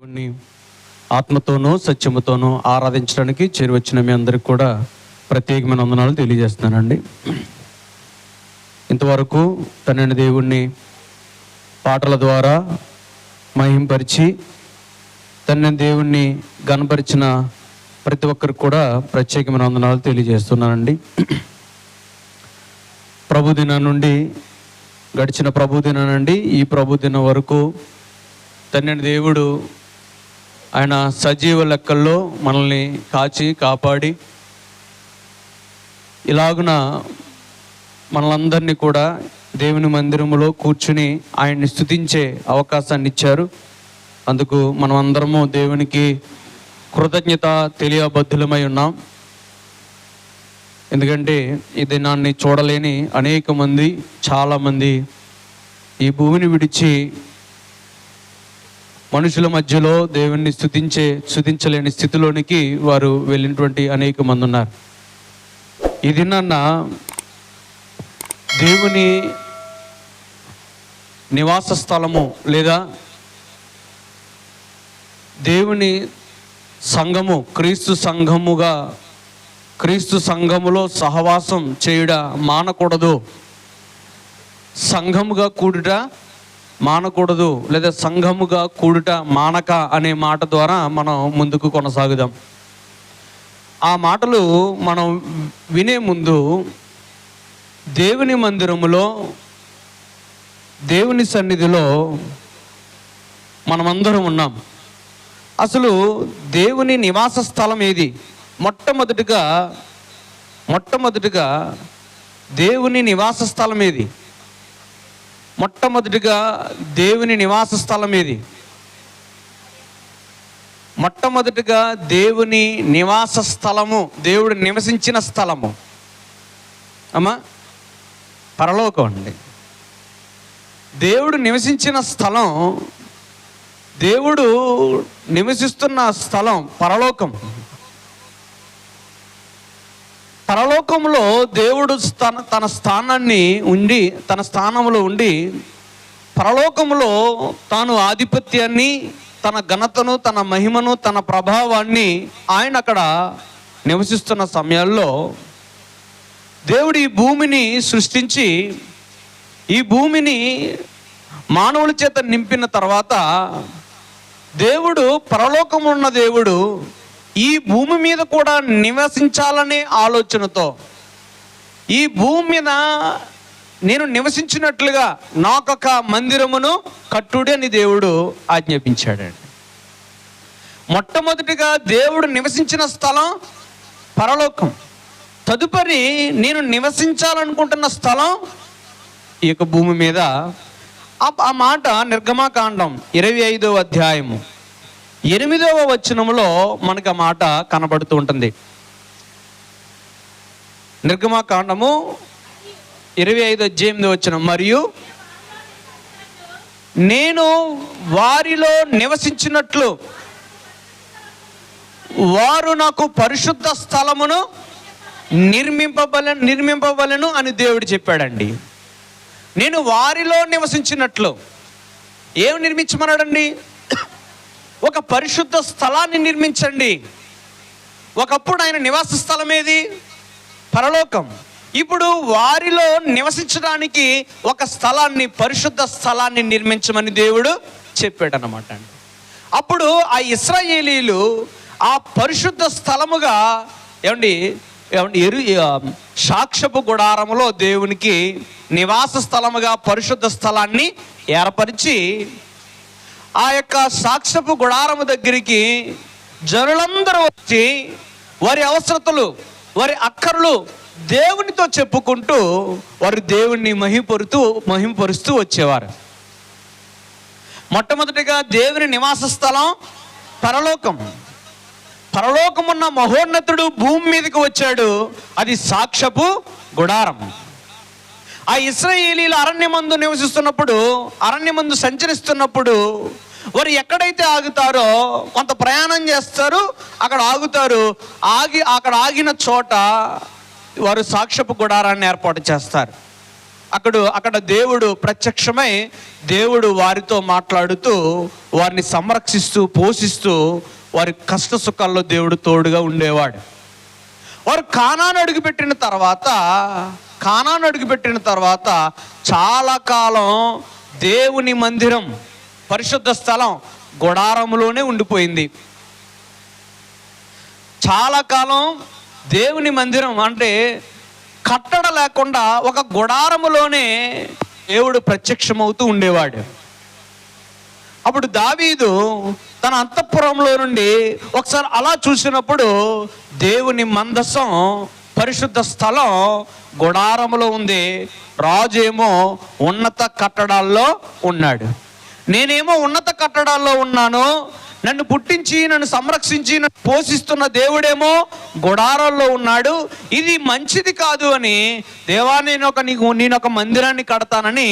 దేవుణ్ణి ఆత్మతోనూ సత్యముతోనూ ఆరాధించడానికి చేరువచ్చిన మీ అందరికి కూడా ప్రత్యేకమైన వందనాలు తెలియజేస్తున్నానండి. ఇంతవరకు తండ్రి దేవుణ్ణి పాటల ద్వారా మహింపరిచి తండ్రి దేవుణ్ణి గణపరిచిన ప్రతి ఒక్కరికి కూడా ప్రత్యేకమైన వందనాలు తెలియజేస్తున్నానండి. ప్రభుదినం నుండి గడిచిన ప్రభుదినం నుండి ఈ ప్రభుదినం వరకు తండ్రి దేవుడు ఆయన సజీవ లెక్కల్లో మనల్ని కాచి కాపాడి ఇలాగున మనలందరినీ కూడా దేవుని మందిరములో కూర్చుని ఆయన్ని స్తుతించే అవకాశాన్ని ఇచ్చారు. అందుకు మనం అందరము దేవునికి కృతజ్ఞత తెలియబద్ధులమై ఉన్నాం. ఎందుకంటే ఈ దినాన్ని చూడలేని అనేక మంది, చాలామంది ఈ భూమిని విడిచి మనుషుల మధ్యలో దేవుణ్ణి స్తుతించలేని స్థితిలోనికి వారు వెళ్ళినటువంటి అనేక మంది ఉన్నారు. ఈ దినాన్న దేవుని నివాస స్థలము లేదా దేవుని సంఘము క్రీస్తు సంఘములో సహవాసం చేయుట మానకూడదు, సంఘముగా కూడుట మానకూడదు, లేదా సంఘముగా కూడుట మానక అనే మాట ద్వారా మనం ముందుకు కొనసాగుదాం. ఆ మాటలు మనం వినే ముందు దేవుని మందిరములో దేవుని సన్నిధిలో మనమందరం ఉన్నాం. అసలు దేవుని నివాస స్థలం ఏది? మొట్టమొదటిగా దేవుని నివాస స్థలం ఏది? మొట్టమొదటిగా దేవుని నివాస స్థలం ఏది? మొట్టమొదటిగా దేవుని నివాస స్థలము, దేవుడు నివసించిన స్థలము అమ్మా పరలోకం అండి. దేవుడు నివసించిన స్థలం, దేవుడు నివసిస్తున్న స్థలం పరలోకం. పరలోకంలో దేవుడు తన స్థానంలో ఉండి పరలోకంలో తాను ఆధిపత్యాన్ని, తన ఘనతను, తన మహిమను, తన ప్రభావాన్ని ఆయన అక్కడ నివసిస్తున్న సమయాల్లో దేవుడు ఈ భూమిని సృష్టించి ఈ భూమిని మానవుల చేత నింపిన తర్వాత దేవుడు, పరలోకం ఉన్న దేవుడు ఈ భూమి మీద కూడా నివసించాలనే ఆలోచనతో ఈ భూమి మీద నేను నివసించినట్లుగా నాకొక మందిరమును కట్టుడి అని దేవుడు ఆజ్ఞాపించాడండి. మొట్టమొదటిగా దేవుడు నివసించిన స్థలం పరలోకం. తదుపరి నేను నివసించాలనుకుంటున్న స్థలం ఈ యొక్క భూమి మీద. ఆ మాట నిర్గమకాండం 25వ అధ్యాయము 8వ వచనములో మనకు ఆ మాట కనబడుతూ ఉంటుంది. నిర్గమకాండము 25వ వచనం, మరియు నేను వారిలో నివసించినట్లు వారు నాకు పరిశుద్ధ స్థలమును నిర్మింపవలెను అని దేవుడు చెప్పాడండి. నేను వారిలో నివసించినట్లు ఏం నిర్మించమన్నాడండి? ఒక పరిశుద్ధ స్థలాన్ని నిర్మించండి. ఒకప్పుడు ఆయన నివాస స్థలం ఏది? పరలోకం. ఇప్పుడు వారిలో నివసించడానికి ఒక స్థలాన్ని, పరిశుద్ధ స్థలాన్ని నిర్మించమని దేవుడు చెప్పాడనమాట అండి. అప్పుడు ఆ ఇశ్రాయేలీలు ఆ పరిశుద్ధ స్థలముగా సాక్ష్యపు గుడారములో దేవునికి నివాస స్థలముగా పరిశుద్ధ స్థలాన్ని ఏర్పరిచి ఆ యొక్క సాక్ష్యపు గుడారము దగ్గరికి జనులందరూ వచ్చి వారి అవసరతలు, వారి అక్కర్లు దేవునితో చెప్పుకుంటూ వారు దేవుణ్ణి మహింపరుస్తూ వచ్చేవారు. మొట్టమొదటిగా దేవుని నివాస స్థలం పరలోకం. పరలోకమున్న మహోన్నతుడు భూమి మీదకి వచ్చాడు, అది సాక్ష్యపు గుడారం. ఆ ఇశ్రాయేలీలు అరణ్యమందు సంచరిస్తున్నప్పుడు వారు ఎక్కడైతే ఆగుతారో కొంత ప్రయాణం చేస్తారు, అక్కడ ఆగుతారు. అక్కడ ఆగిన చోట వారు సాక్ష్యపు గుడారాన్ని ఏర్పాటు చేస్తారు. అక్కడ దేవుడు ప్రత్యక్షమై దేవుడు వారితో మాట్లాడుతూ వారిని సంరక్షిస్తూ పోషిస్తూ వారి కష్ట సుఖాల్లో దేవుడు తోడుగా ఉండేవాడు. వారు కానాను అడుగుపెట్టిన తర్వాత చాలా కాలం దేవుని మందిరం, పరిశుద్ధ స్థలం గుడారంలోనే ఉండిపోయింది. చాలా కాలం దేవుని మందిరం అంటే కట్టడ లేకుండా ఒక గుడారములోనే దేవుడు ప్రత్యక్షమవుతూ ఉండేవాడు. అప్పుడు దావీదు తన అంతఃపురంలో నుండి ఒకసారి అలా చూసినప్పుడు దేవుని మందసం, పరిశుద్ధ స్థలం గుడారములో ఉంది. రాజు ఏమో ఉన్నత కట్టడాల్లో ఉన్నాడు. నేనేమో ఉన్నత కట్టడాల్లో ఉన్నాను, నన్ను పుట్టించి నన్ను సంరక్షించి నన్ను పోషిస్తున్న దేవుడేమో గుడారాల్లో ఉన్నాడు. ఇది మంచిది కాదు అని దేవా నేను ఒక మందిరాన్ని కడతానని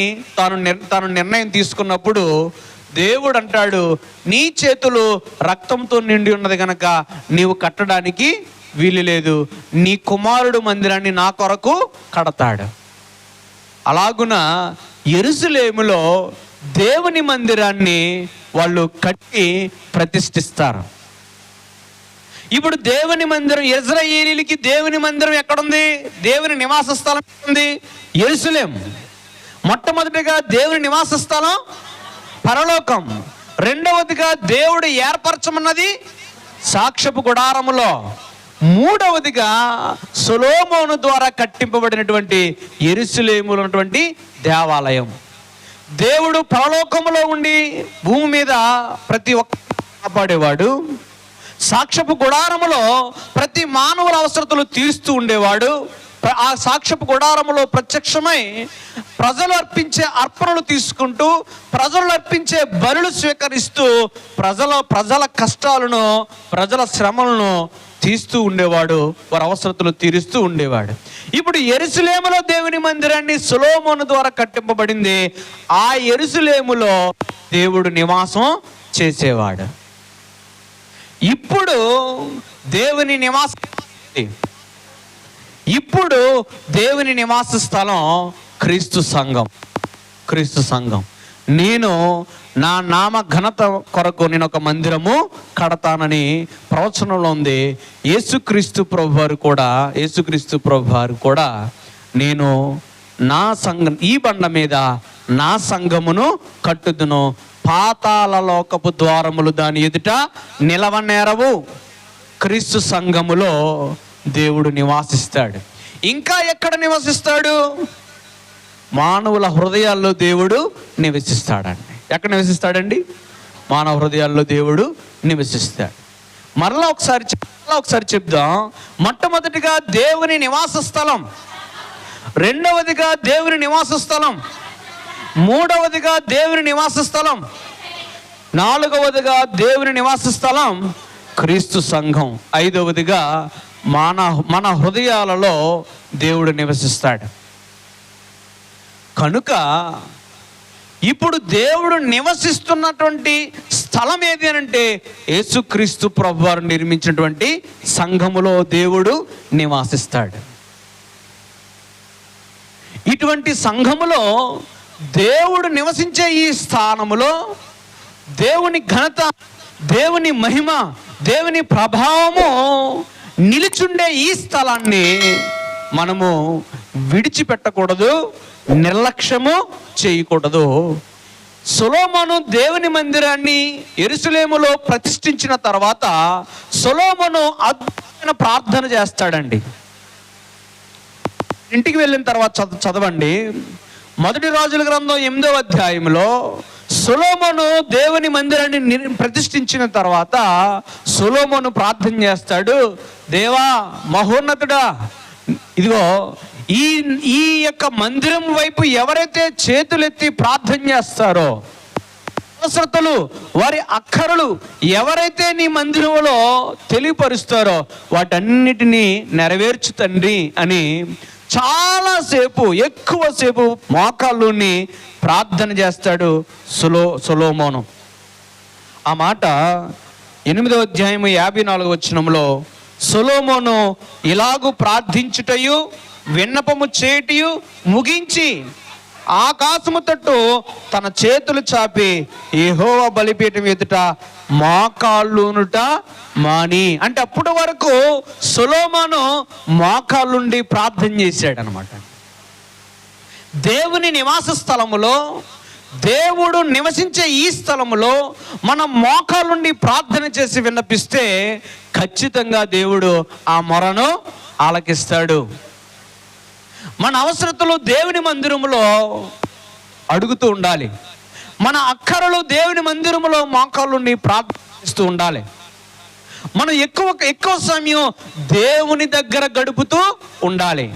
తాను నిర్ణయం తీసుకున్నప్పుడు దేవుడు అంటాడు, నీ చేతులు రక్తంతో నిండి ఉన్నది కనుక నీవు కట్టడానికి వీలు లేదు, నీ కుమారుడు మందిరాన్ని నా కొరకు కడతాడు. అలాగున యెరూషలేములో దేవుని మందిరాన్ని వాళ్ళు కట్టి ప్రతిష్ఠిస్తారు. ఇప్పుడు దేవుని మందిరం, ఇశ్రాయేలీయులకి దేవుని మందిరం ఎక్కడుంది? దేవుని నివాస స్థలం ఉంది యెరూషలేం. మొట్టమొదటిగా దేవుని నివాస స్థలం పరలోకం. రెండవదిగా దేవుడు ఏర్పరచమన్నది సాక్ష్యపు గుడారములో. మూడవదిగా సొలొమోను ద్వారా కట్టింపబడినటువంటి యెరూషలేములో ఉన్నటువంటి దేవాలయం. దేవుడు పరలోకములో ఉండి భూమి మీద ప్రతి ఒక్క కాపాడేవాడు. సాక్ష్యపు గుడారములో ప్రతి మానవుల అవసరతలు తీరుస్తూ ఉండేవాడు. ఆ సాక్ష్యపు గుడారములో ప్రత్యక్షమై ప్రజలు అర్పించే అర్పణలు తీసుకుంటూ, ప్రజలు అర్పించే బలులు స్వీకరిస్తూ ప్రజల కష్టాలను, ప్రజల శ్రమలను తీస్తూ ఉండేవాడు, వారి అవసరతలు తీరుస్తూ ఉండేవాడు. ఇప్పుడు యెరూషలేములో దేవుని మందిరాన్ని సొలొమోను ద్వారా కట్టింపబడింది. ఆ యెరూషలేములో దేవుడు నివాసం చేసేవాడు. ఇప్పుడు దేవుని నివాస స్థలం క్రీస్తు సంఘం. నేను నా నామ ఘనత కొరకు నేను ఒక మందిరము కడతానని ప్రవచనంలో ఉంది. యేసుక్రీస్తు ప్రభు వారు కూడా నేను నా సంఘం, ఈ బండ మీద నా సంఘమును కట్టుదును, పాతాళ లోకపు ద్వారములు దాని ఎదుట నిలవనేరవు. క్రీస్తు సంఘములో దేవుడు నివాసిస్తాడు. ఇంకా ఎక్కడ నివసిస్తాడు? మానవుల హృదయాల్లో దేవుడు నివసిస్తాడండి. ఎక్కడ నివసిస్తాడండి? మానవ హృదయాల్లో దేవుడు నివసిస్తాడు. మరలా ఒకసారి చెప్దాం. మొట్టమొదటిగా దేవుని నివాస స్థలం, రెండవదిగా దేవుని నివాస స్థలం, మూడవదిగా దేవుని నివాస స్థలం, నాలుగవదిగా దేవుని నివాస స్థలం క్రీస్తు సంఘం, ఐదవదిగా మన హృదయాలలో దేవుడు నివసిస్తాడు. కనుక ఇప్పుడు దేవుడు నివసిస్తున్నటువంటి స్థలం ఏది అంటే యేసుక్రీస్తు ప్రభువారు నిర్మించినటువంటి సంఘములో దేవుడు నివాసిస్తాడు. ఇటువంటి సంఘములో దేవుడు నివసించే ఈ స్థానములో దేవుని ఘనత, దేవుని మహిమ, దేవుని ప్రభావము నిలుచుండే ఈ స్థలాన్ని మనము విడిచిపెట్టకూడదు, నిర్లక్ష్యము చేయకూడదు. సొలొమోను దేవుని మందిరాన్ని యెరూషలేములో ప్రతిష్ఠించిన తర్వాత సొలొమోను అద్భుతమైన ప్రార్థన చేస్తాడండి. ఇంటికి వెళ్ళిన తర్వాత చదవండి. మొదటి రాజుల గ్రంథం 8వ అధ్యాయంలో సొలొమోను దేవుని మందిరాన్ని ప్రతిష్ఠించిన తర్వాత సొలొమోను ప్రార్థన చేస్తాడు. దేవా మహోన్నతుడా, ఇదిగో ఈ యొక్క మందిరం వైపు ఎవరైతే చేతులెత్తి ప్రార్థన చేస్తారో, అవసరతలు, వారి అక్కరలు ఎవరైతే నీ మందిరంలో తెలియపరుస్తారో వాటన్నిటినీ నెరవేర్చు తండ్రి అని చాలాసేపు, ఎక్కువసేపు మోకాళ్ళుని ప్రార్థన చేస్తాడు సొలొమోను. ఆ మాట 8వ అధ్యాయము 54వ వచనంలో సొలొమోను ఇలాగు ప్రార్థించుటయు విన్నపము చేయుటయు ముగించి ఆకాశము తట్టు తన చేతులు చాపి యెహోవా బలిపీఠం ఎదుట మోకాళ్ళునుట మాని. అంటే అప్పటి వరకు సొలొమోను మోకాళ్ళుండి ప్రార్థన చేశాడు అనమాట. దేవుని నివాస స్థలములో, దేవుడు నివసించే ఈ స్థలములో మనం మోకాళ్ళుండి ప్రార్థన చేసి విన్నపిస్తే ఖచ్చితంగా దేవుడు ఆ మొరను ఆలకిస్తాడు. మన అవసరతలు దేవుని మందిరములో అడుగుతూ ఉండాలి. మన అక్కరలు దేవుని మందిరములో మోకాళ్ళుండి ప్రార్థిస్తూ ఉండాలి. మనం ఎక్కువ సమయం దేవుని దగ్గర గడుపుతూ ఉండాలి.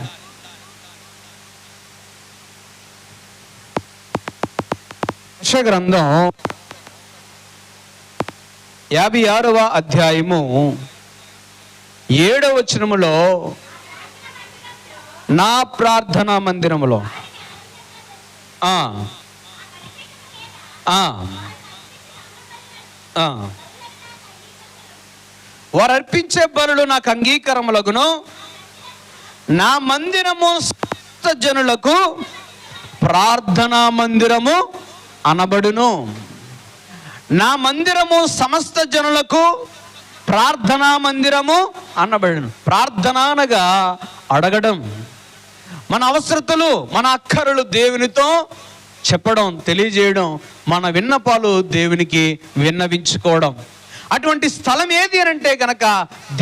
యెషయా గ్రంథం 56వ అధ్యాయము 7వ వచనములో, నా ప్రార్థనా మందిరములో వారు అర్పించే బలులు నాకు అంగీకారములగును, నా మందిరము సమస్త జనులకు ప్రార్థనా మందిరము అనబడును. నా మందిరము సమస్త జనులకు ప్రార్థనా మందిరము అనబడును. ప్రార్థన అనగా అడగడం, మన అవసరతలు, మన అక్కరలు దేవునితో చెప్పడం, తెలియజేయడం, మన విన్నపాలు దేవునికి విన్నవించుకోవడం. అటువంటి స్థలం ఏది అని అంటే గనక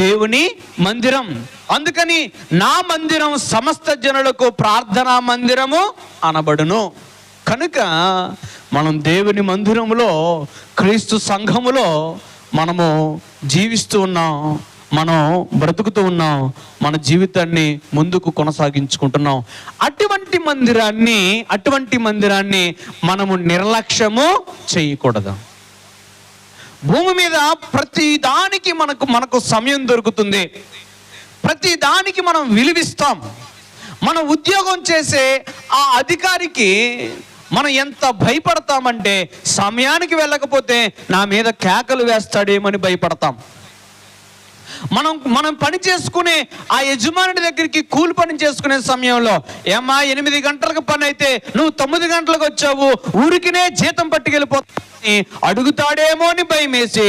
దేవుని మందిరం. అందుకని నా మందిరం సమస్త జనులకు ప్రార్థనా మందిరము అనబడును. కనుక మనం దేవుని మందిరములో, క్రీస్తు సంఘములో మనము జీవిస్తూ ఉన్నాం, మనం బ్రతుకుతూ ఉన్నాం, మన జీవితాన్ని ముందుకు కొనసాగించుకుంటున్నాం. అటువంటి మందిరాన్ని మనము నిర్లక్ష్యము చేయకూడదు. భూమి మీద ప్రతి దానికి మనకు సమయం దొరుకుతుంది. ప్రతి దానికి మనం విలువిస్తాం. మన ఉద్యోగం చేసే ఆ అధికారికి మనం ఎంత భయపడతామంటే, సమయానికి వెళ్ళకపోతే నా మీద కేకలు వేస్తాడేమని భయపడతాం. మనం పని చేసుకునే ఆ యజమాని దగ్గరికి కూలి పని చేసుకునే సమయంలో, ఏమా 8 గంటలకు పని అయితే నువ్వు 9 గంటలకు వచ్చావు, ఊరికినే జీతం పట్టుకెళ్ళిపోతాని అడుగుతాడేమో అని భయం వేసి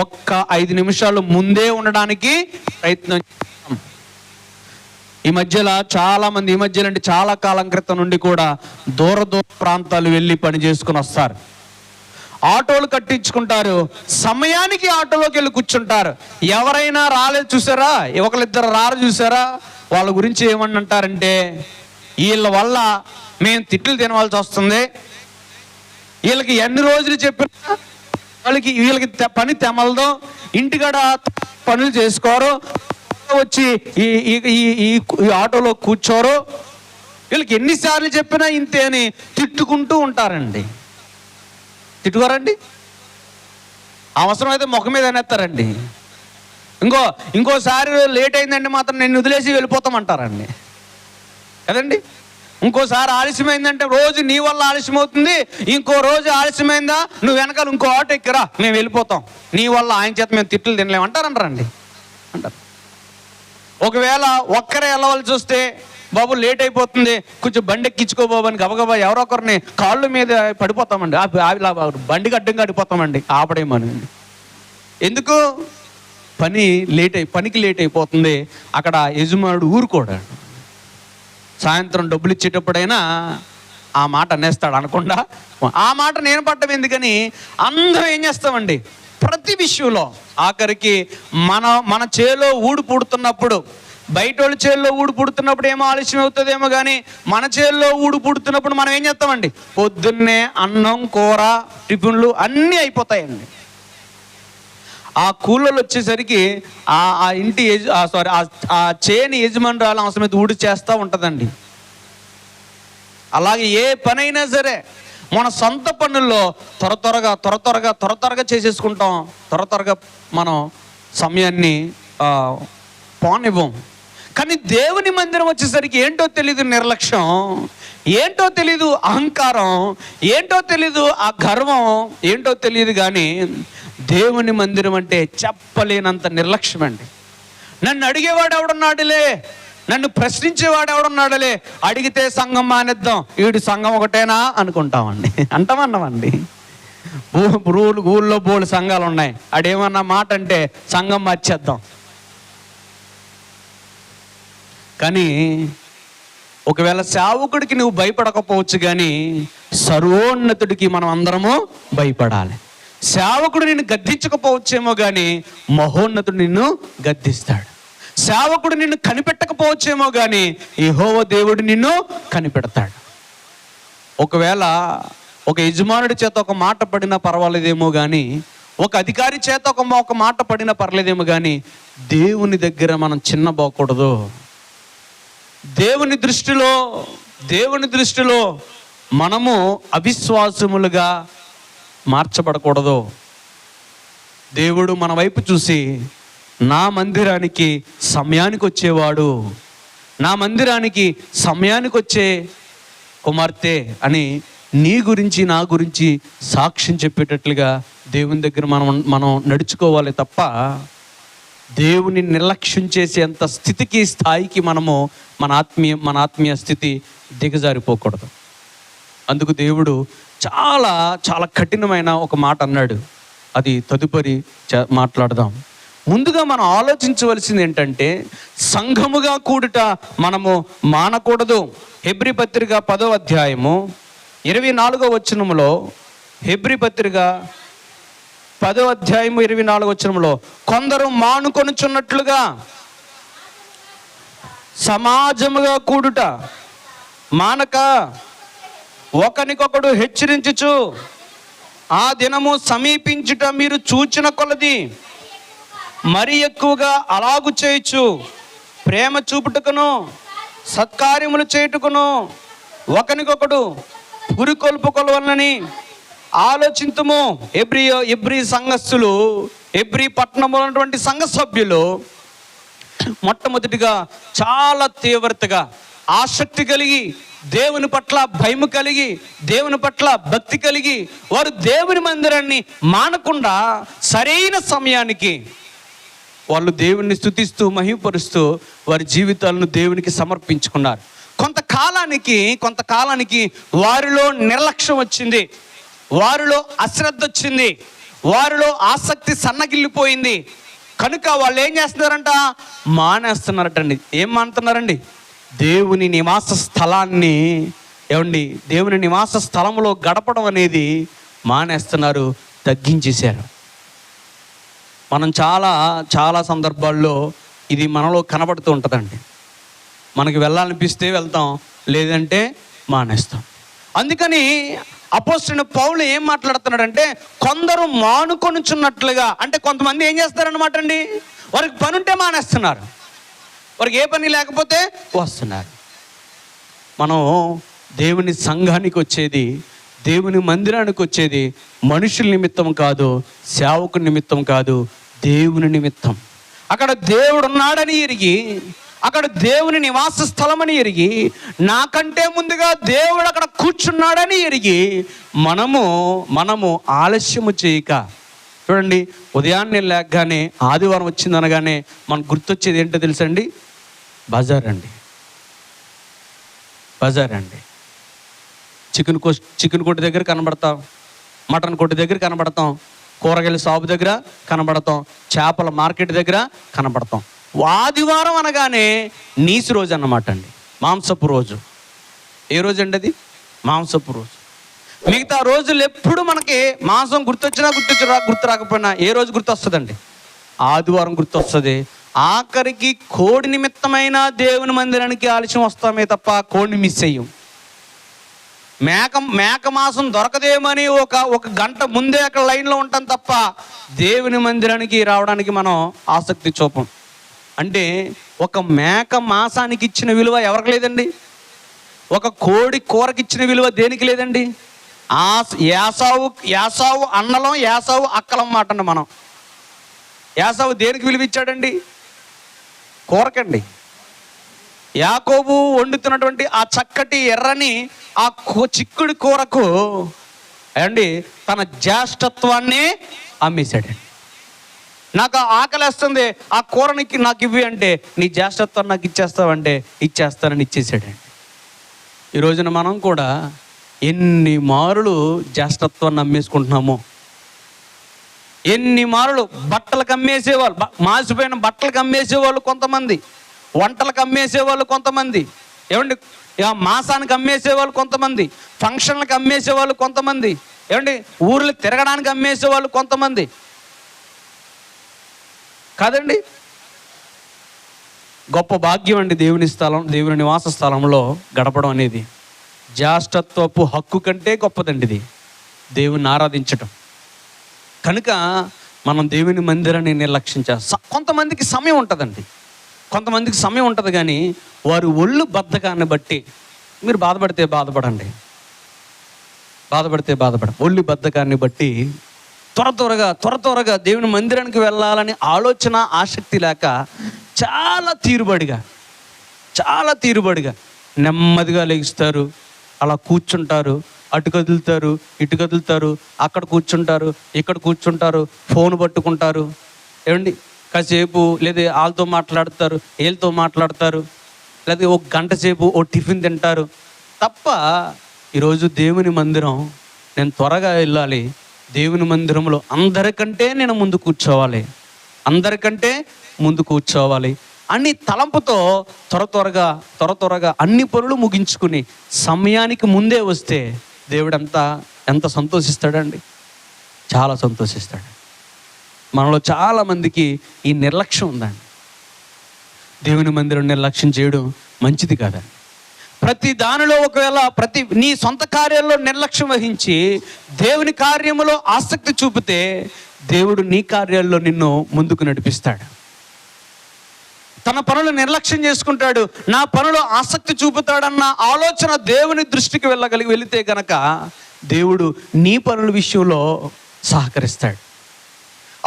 ఒక్క 5 నిమిషాలు ముందే ఉండడానికి ప్రయత్నం చేస్తాం. ఈ మధ్యలో అంటే చాలా కాలం క్రితం నుండి కూడా దూర ప్రాంతాలు వెళ్ళి పని చేసుకుని వస్తారు. ఆటోలు కట్టించుకుంటారు, సమయానికి ఆటోలోకి వెళ్ళి కూర్చుంటారు. ఎవరైనా రాలేదు చూసారా, ఒకరిద్దరు రారు చూసారా, వాళ్ళ గురించి ఏమని అంటారంటే, వీళ్ళ వల్ల మేము తిట్లు తినవలసి వస్తుంది, వీళ్ళకి ఎన్ని రోజులు చెప్పినా వీళ్ళకి పని తెమలదు, ఇంటికాడ పనులు చేసుకోరు, వచ్చి ఈ ఆటోలో కూర్చోరు, వీళ్ళకి ఎన్నిసార్లు చెప్పినా ఇంతే అని తిట్టుకుంటూ ఉంటారండి. తిట్టుకోరండి, అవసరమైతే ముఖం మీద అనేస్తారండి. ఇంకోసారి లేట్ అయిందంటే మాత్రం నేను వదిలేసి వెళ్ళిపోతామంటారండి కదండి. ఇంకోసారి ఆలస్యమైందంటే, రోజు నీ వల్ల ఆలస్యం అవుతుంది, ఇంకో రోజు ఆలస్యమైందా నువ్వు వెనకాల ఇంకో ఆటో ఎక్కరా, మేము వెళ్ళిపోతాం, నీ వల్ల ఆయన చేత మేము తిట్లు తినలేము అంటారంటారండి. ఒకవేళ ఒక్కరే వెళ్ళవలసి వస్తే, బాబు లేట్ అయిపోతుంది కొంచెం బండి ఎక్కించుకో బాబు అని గబగబా ఎవరో ఒకరిని కాళ్ళు మీద పడిపోతామండి, బండికి అడ్డంగా అడిపోతామండి, ఆపడేమోనండి. ఎందుకు? పనికి లేట్ అయిపోతుంది. అక్కడ యజమానుడు ఊరుకోడాడు. సాయంత్రం డబ్బులు ఇచ్చేటప్పుడైనా ఆ మాట అనేస్తాడు అనకుండా, ఆ మాట నేను పడ్డం ఎందుకని అందరం ఏం చేస్తామండి, ప్రతి విషయంలో ఆఖరికి మన చేలో ఊడు పుడుతున్నప్పుడు, బయట వాళ్ళ చేల్లో ఊడు పుడుతున్నప్పుడు ఏమో ఆలస్యం అవుతుందేమో, కానీ మన చేల్లో ఊడు పుడుతున్నప్పుడు మనం ఏం చేస్తామండి, పొద్దున్నే అన్నం కూర టిఫిన్లు అన్నీ అయిపోతాయండి. ఆ కూలర్లు వచ్చేసరికి ఆ ఇంటి ఆ చేని యజమానురాలు అవసరమైతే ఊడి చేస్తూ ఉంటుందండి. అలాగే ఏ పనైనా సరే మన సొంత పనుల్లో త్వరగా చేసేసుకుంటాం, త్వరగా మనం సమయాన్ని పోనివ్వం. కానీ దేవుని మందిరం వచ్చేసరికి ఏంటో తెలీదు నిర్లక్ష్యం, ఏంటో తెలీదు అహంకారం, ఏంటో తెలీదు ఆ గర్వం, ఏంటో తెలియదు. కానీ దేవుని మందిరం అంటే చెప్పలేనంత నిర్లక్ష్యం అండి. నన్ను అడిగేవాడు ఎవడున్నాడులే, నన్ను ప్రశ్నించేవాడు ఎవడున్నాడులే, అడిగితే సంఘం మానేద్దాం, వీడి సంఘం ఒకటేనా అనుకుంటామండి, అంటామన్నామండి. ఊళ్ళో బోళ్ళు సంఘాలు ఉన్నాయి, ఆడేమన్నా మాట అంటే సంఘం మార్చేద్దాం. కానీ ఒకవేళ సేవకుడికి నువ్వు భయపడకపోవచ్చు, కానీ సర్వోన్నతుడికి మనం అందరము భయపడాలి. సేవకుడు నిన్ను గద్దించకపోవచ్చేమో కానీ మహోన్నతుడు నిన్ను గద్దిస్తాడు. సేవకుడు నిన్ను కనిపెట్టకపోవచ్చేమో కానీ యెహోవా దేవుడు నిన్ను కనిపెడతాడు. ఒకవేళ ఒక యజమానుడి చేత ఒక మాట పడినా పర్వాలేదేమో కానీ, ఒక అధికారి చేత ఒక మాట పడినా పర్లేదేమో కానీ, దేవుని దగ్గర మనం చిన్నబోకూడదు. దేవుని దృష్టిలో మనము అవిశ్వాసములుగా మార్చబడకూడదు. దేవుడు మన వైపు చూసి నా మందిరానికి సమయానికి వచ్చేవాడు, నా మందిరానికి సమయానికి వచ్చే కుమార్తె అని నీ గురించి నా గురించి సాక్ష్యం చెప్పేటట్లుగా దేవుని దగ్గర మనం నడుచుకోవాలి తప్ప దేవుని నిర్లక్ష్యం చేసేంత స్థాయికి మనము మన ఆత్మీయ స్థితి దిగజారిపోకూడదు. అందుకు దేవుడు చాలా చాలా కఠినమైన ఒక మాట అన్నాడు. అది తదుపరి మాట్లాడదాం. ముందుగా మనం ఆలోచించవలసింది ఏంటంటే, సంఘముగా కూడుట మనము మానకూడదు. హెబ్రీ పత్రిక 10వ అధ్యాయము 24వ వచనములో, హెబ్రీ పత్రిక 10వ అధ్యాయము 24వ వచనంలో, కొందరు మానుకొనుచున్నట్లుగా సమాజముగా కూడుట మానక ఒకనికొకడు హెచ్చరించుచు ఆ దినము సమీపించుట మీరు చూచిన కొలది మరి ఎక్కువగా అలాగు చేయొచ్చు, ప్రేమ చూపుటకును సత్కార్యములు చేయుటకును ఒకనికొకడు పురికొల్పుకొలవలని ఆలోచింతుము. ఎబ్రీ సంఘస్థులు, ఎబ్రీ పట్టణంలో ఉన్నటువంటి సంఘ సభ్యులు మొట్టమొదటిగా చాలా తీవ్రతగా ఆసక్తి కలిగి, దేవుని పట్ల భయము కలిగి, దేవుని పట్ల భక్తి కలిగి, వారు దేవుని మందిరాన్ని మానకుండా సరైన సమయానికి వాళ్ళు దేవుణ్ణి స్తుతిస్తూ మహిమపరుస్తూ వారి జీవితాలను దేవునికి సమర్పించుకున్నారు. కొంతకాలానికి వారిలో నిర్లక్ష్యం వచ్చింది, వారిలో అశ్రద్ధ వచ్చింది, వారిలో ఆసక్తి సన్నగిల్లిపోయింది. కనుక వాళ్ళు ఏం చేస్తున్నారంట? మానేస్తున్నారటండి. ఏం మానుతున్నారండి? దేవుని నివాస స్థలాన్ని దేవుని నివాస స్థలంలో గడపడం అనేది మానేస్తున్నారు, తగ్గించేశారు. మనం చాలా చాలా సందర్భాల్లో ఇది మనలో కనబడుతూ ఉంటుందండి. మనకి వెళ్ళాలనిపిస్తే వెళ్తాం, లేదంటే మానేస్తాం. అందుకని అపోస్తలుడైన పౌలు ఏం మాట్లాడుతున్నాడంటే, కొందరు మానుకొనుచున్నట్లుగా, అంటే కొంతమంది ఏం చేస్తారన్నమాట అండి, వారికి పని ఉంటే మానేస్తున్నారు, వారికి ఏ పని లేకపోతే వస్తున్నారు. మనం దేవుని సంఘానికి వచ్చేది, దేవుని మందిరానికి వచ్చేది మనుషుల నిమిత్తం కాదు, సేవకుని నిమిత్తం కాదు, దేవుని నిమిత్తం. అక్కడ దేవుడు ఉన్నాడని ఎరిగి, అక్కడ దేవుని నివాస స్థలమని ఎరిగి, నాకంటే ముందుగా దేవుడు అక్కడ కూర్చున్నాడని ఎరిగి మనము ఆలస్యము చేయక, చూడండి, ఉదయాన్నే లేకగానే ఆదివారం వచ్చిందనగానే మనకు గుర్తొచ్చేది ఏంటో తెలుసండి? బజార్ అండి. చికెన్ కొట్టు దగ్గర కనబడతాం, మటన్ కొట్టు దగ్గర కనబడతాం, కూరగాయల షాపు దగ్గర కనబడతాం, చేపల మార్కెట్ దగ్గర కనబడతాం. ఆదివారం అనగానే నీసు రోజు అన్నమాట అండి, మాంసపు రోజు. ఏ రోజు అండి అది? మాంసపు రోజు. మిగతా రోజులు ఎప్పుడు మనకి మాంసం గుర్తు రాకపోయినా ఏ రోజు గుర్తొస్తుందండి? ఆదివారం గుర్తొస్తుంది. ఆఖరికి కోడి నిమిత్తమైన దేవుని మందిరానికి ఆలస్యం వస్తామే తప్ప కోడిని మిస్ అయ్యం. మేక మాంసం దొరకదేమని ఒక గంట ముందే అక్కడ లైన్లో ఉంటాం తప్ప దేవుని మందిరానికి రావడానికి మనం ఆసక్తి చూపం. అంటే ఒక మేక మాంసానికి ఇచ్చిన విలువ ఎవరికి లేదండి, ఒక కోడి కూరకి ఇచ్చిన విలువ దేనికి లేదండి. యాసావు అన్నలం, యాసావు అక్కలం మాట అండి. మనం యాసావు దేనికి విలువ ఇచ్చాడండి? కూరకండి. యాకోబు వండుతున్నటువంటి ఆ చక్కటి ఎర్రని ఆ చిక్కుడి కూరకు అండి తన జ్యేష్ఠత్వాన్ని అమ్మేశాడండి. నాకు ఆకలేస్తుంది, ఆ కూరనికి నాకు ఇవ్వి అంటే, నీ జ్యేష్ఠత్వం నాకు ఇచ్చేస్తావంటే ఇచ్చేస్తానని ఇచ్చేసాడండి. ఈ రోజున మనం కూడా ఎన్ని మారులు జ్యేష్ఠత్వాన్ని అమ్మేసుకుంటున్నామో, ఎన్ని మారులు బట్టలకు అమ్మేసేవాళ్ళు, మాసిపోయిన బట్టలకు అమ్మేసేవాళ్ళు కొంతమంది, వంటలకు అమ్మేసేవాళ్ళు కొంతమంది, ఏమండి మాసానికి అమ్మేసేవాళ్ళు కొంతమంది, ఫంక్షన్లకు అమ్మేసేవాళ్ళు కొంతమంది, ఏమండి ఊర్లు తిరగడానికి అమ్మేసేవాళ్ళు కొంతమంది కాదండి. గొప్ప భాగ్యం అండి దేవుని నివాస స్థలంలో గడపడం అనేది. జ్యేష్ఠత్వపు హక్కు కంటే గొప్పదండి ఇది, దేవుని ఆరాధించటం. కనుక మనం దేవుని మందిరాన్ని నిర్లక్ష్యం చేస్తాం. కొంతమందికి సమయం ఉంటుందండి, కొంతమందికి సమయం ఉంటుంది, కానీ వారు ఒళ్ళు బద్ధకాన్ని బట్టి, మీరు బాధపడితే బాధపడండి, ఒళ్ళు బద్ధకాన్ని బట్టి త్వరగా దేవుని మందిరానికి వెళ్ళాలని ఆలోచన ఆసక్తి లేక చాలా తీరుబడిగా నెమ్మదిగా లెగుస్తారు, అలా కూర్చుంటారు, అటు కదులుతారు, ఇటు కదులుతారు, అక్కడ కూర్చుంటారు, ఇక్కడ కూర్చుంటారు, ఫోన్ పట్టుకుంటారు, ఏమండి కాసేపు లేదా వాళ్ళతో మాట్లాడతారు, వీళ్ళతో మాట్లాడతారు, లేదా ఒక గంట సేపు ఓ టిఫిన్ తింటారు తప్ప, ఈరోజు దేవుని మందిరం నేను త్వరగా వెళ్ళాలి, దేవుని మందిరంలో అందరికంటే నేను ముందు కూర్చోవాలి అని తలంపుతో త్వరగా అన్ని పనులు ముగించుకుని సమయానికి ముందే వస్తే దేవుడు ఎంత సంతోషిస్తాడండి, చాలా సంతోషిస్తాడు. మనలో చాలామందికి ఈ నిర్లక్ష్యం ఉందండి. దేవుని మందిరం నిర్లక్ష్యం చేయడం మంచిది కాదండి. ప్రతి దానిలో ఒకవేళ నీ సొంత కార్యాల్లో నిర్లక్ష్యం వహించి దేవుని కార్యములో ఆసక్తి చూపితే దేవుడు నీ కార్యాల్లో నిన్ను ముందుకు నడిపిస్తాడు. తన పనులు నిర్లక్ష్యం చేసుకుంటాడు, నా పనులు ఆసక్తి చూపుతాడన్న ఆలోచన దేవుని దృష్టికి వెళితే గనక దేవుడు నీ పనుల విషయంలో సహకరిస్తాడు.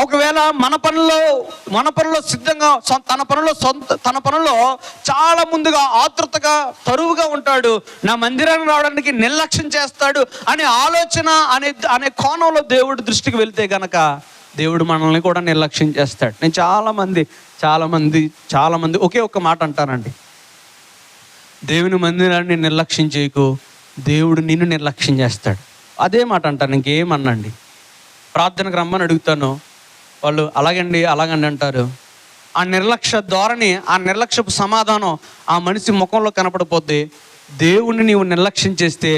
ఒకవేళ మన పనుల్లో సిద్ధంగా తన పనుల్లో చాలా ముందుగా ఆతృతగా తరువుగా ఉంటాడు, నా మందిరానికి రావడానికి నిర్లక్ష్యం చేస్తాడు అనే ఆలోచన అనే కోణంలో దేవుడు దృష్టికి వెళ్తే గనక దేవుడు మనల్ని కూడా నిర్లక్ష్యం చేస్తాడు. నేను చాలా మంది ఒకే ఒక్క మాట అంటానండి, దేవుని మందిరాన్ని నిర్లక్ష్యం చేయకు, దేవుడు నిన్ను నిర్లక్ష్యం చేస్తాడు. అదే మాట అంటాను, ఇంకేమన్నండి. ప్రార్థనకు రమ్మని అడుగుతాను, వాళ్ళు అలాగండి అంటారు. ఆ నిర్లక్ష్య ధోరణి, ఆ నిర్లక్ష్యపు సమాధానం ఆ మనిషి ముఖంలో కనపడిపోద్ది. దేవుడిని నీవు నిర్లక్ష్యం చేస్తే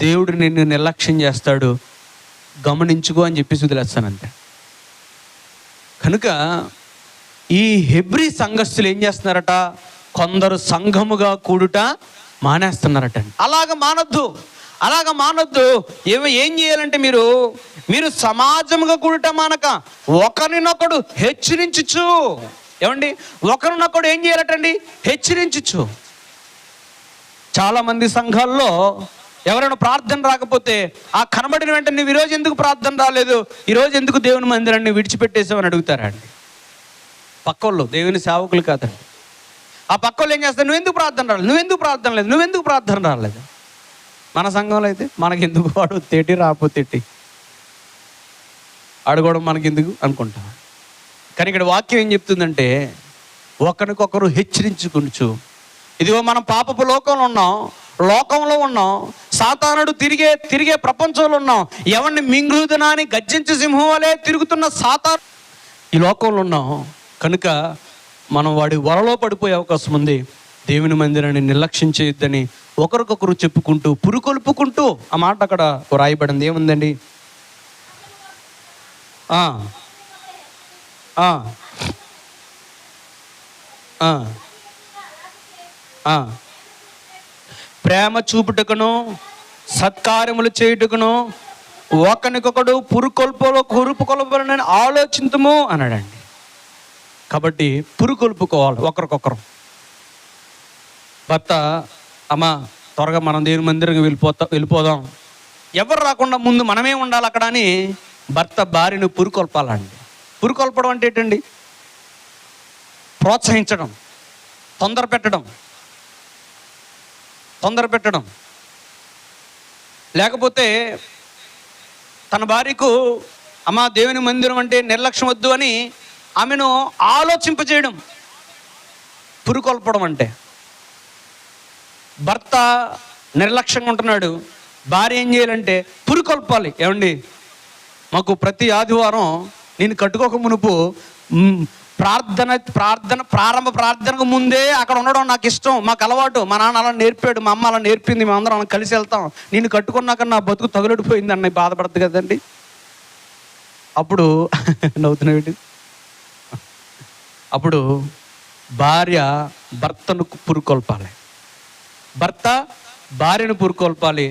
దేవుడు నిన్ను నిర్లక్ష్యం చేస్తాడు, గమనించుకో అని చెప్పేసి వదిలేస్తానంతే. కనుక ఈ హెబ్రీ సంఘస్థులు ఏం చేస్తున్నారట, కొందరు సంఘముగా కూడుట మానేస్తున్నారట. అలాగ మానొద్దు. ఏం చేయాలంటే మీరు సమాజముగా కూడట మానక ఒకరినొకడు హెచ్చరించుచు, ఏమండి ఒకరినొకడు ఏం చేయాలటండి, హెచ్చరించుచు. చాలా మంది సంఘాల్లో ఎవరైనా ప్రార్థన రాకపోతే ఆ కనబడిన వెంటనే నువ్వు ఈరోజు ఎందుకు ప్రార్థన రాలేదు, ఈరోజు ఎందుకు దేవుని మందిరాన్ని విడిచిపెట్టేసావని అడుగుతారండి. పక్కోళ్ళు, దేవుని సేవకులు కాదండి. ఆ పక్కోళ్ళు ఏం చేస్తారు, నువ్వెందుకు ప్రార్థన రాలేదు. మన సంఘంలో అయితే మనకెందుకు, వాడు తేటి రాకపోతేటి అడగడం మనకెందుకు అనుకుంటాం. కానీ ఇక్కడ వాక్యం ఏం చెప్తుందంటే, ఒకరికొకరు హెచ్చరించుకుంటూ, ఇదిగో మనం పాపపు లోకంలో ఉన్నాం, సాతానుడు తిరిగే ప్రపంచంలో ఉన్నాం, ఎవరిని మింగుదునా అని గర్జించే సింహం వలె తిరుగుతున్న సాతాను ఈ లోకంలో ఉన్నాం. కనుక మనం వాడి వలలో పడిపోయే అవకాశం ఉంది. దేవుని మందిరాన్ని నిర్లక్ష్యం చేయొద్దని ఒకరికొకరు చెప్పుకుంటూ, పురుకొల్పుకుంటూ, ఆ మాట అక్కడ రాయబడింది. ఏముందండి, ప్రేమ చూపుటకును సత్కార్యములు చేయుటకును ఒకరికొకడు పురుకొల్పాలని ఆలోచించము అన్నాడండి. కాబట్టి పురుకొల్పుకోవాలి ఒకరికొకరు. భర్త, అమ్మ త్వరగా మనం దేవుని మందిరం వెళ్ళిపోదాం, ఎవరు రాకుండా ముందు మనమే ఉండాలి అక్కడ అని భర్త భార్యను పురుకొల్పాలండి. పురుకొల్పడం అంటే ఏంటండి, ప్రోత్సహించడం, తొందర పెట్టడం. లేకపోతే తన భార్యకు, అమ్మ దేవుని మందిరం అంటే నిర్లక్ష్యం వద్దు అని ఆమెను ఆలోచింపజేయడం పురుకొల్పడం అంటే. భర్త నిర్లక్ష్యంగా ఉంటున్నాడు, భార్య ఏం చేయాలంటే పురుకొల్పాలి. ఏమండి, మాకు ప్రతి ఆదివారం నేను కట్టుకోక మునుపు ప్రారంభ ప్రార్థనకు ముందే అక్కడ ఉండడం నాకు ఇష్టం, మాకు అలవాటు. మా నాన్న అలా నేర్పాడు, మా అమ్మ అలా నేర్పింది, మేమందరం అలా కలిసి వెళ్తాం. నేను కట్టుకున్నాక నా బతుకు తగులడిపోయింది అన్న బాధపడుతుంది కదండి. అప్పుడు నవ్వుతున్నాడు. అప్పుడు భార్య భర్తను పురుకొల్పాలి, భర్త భార్యను పురుకొల్పాలి,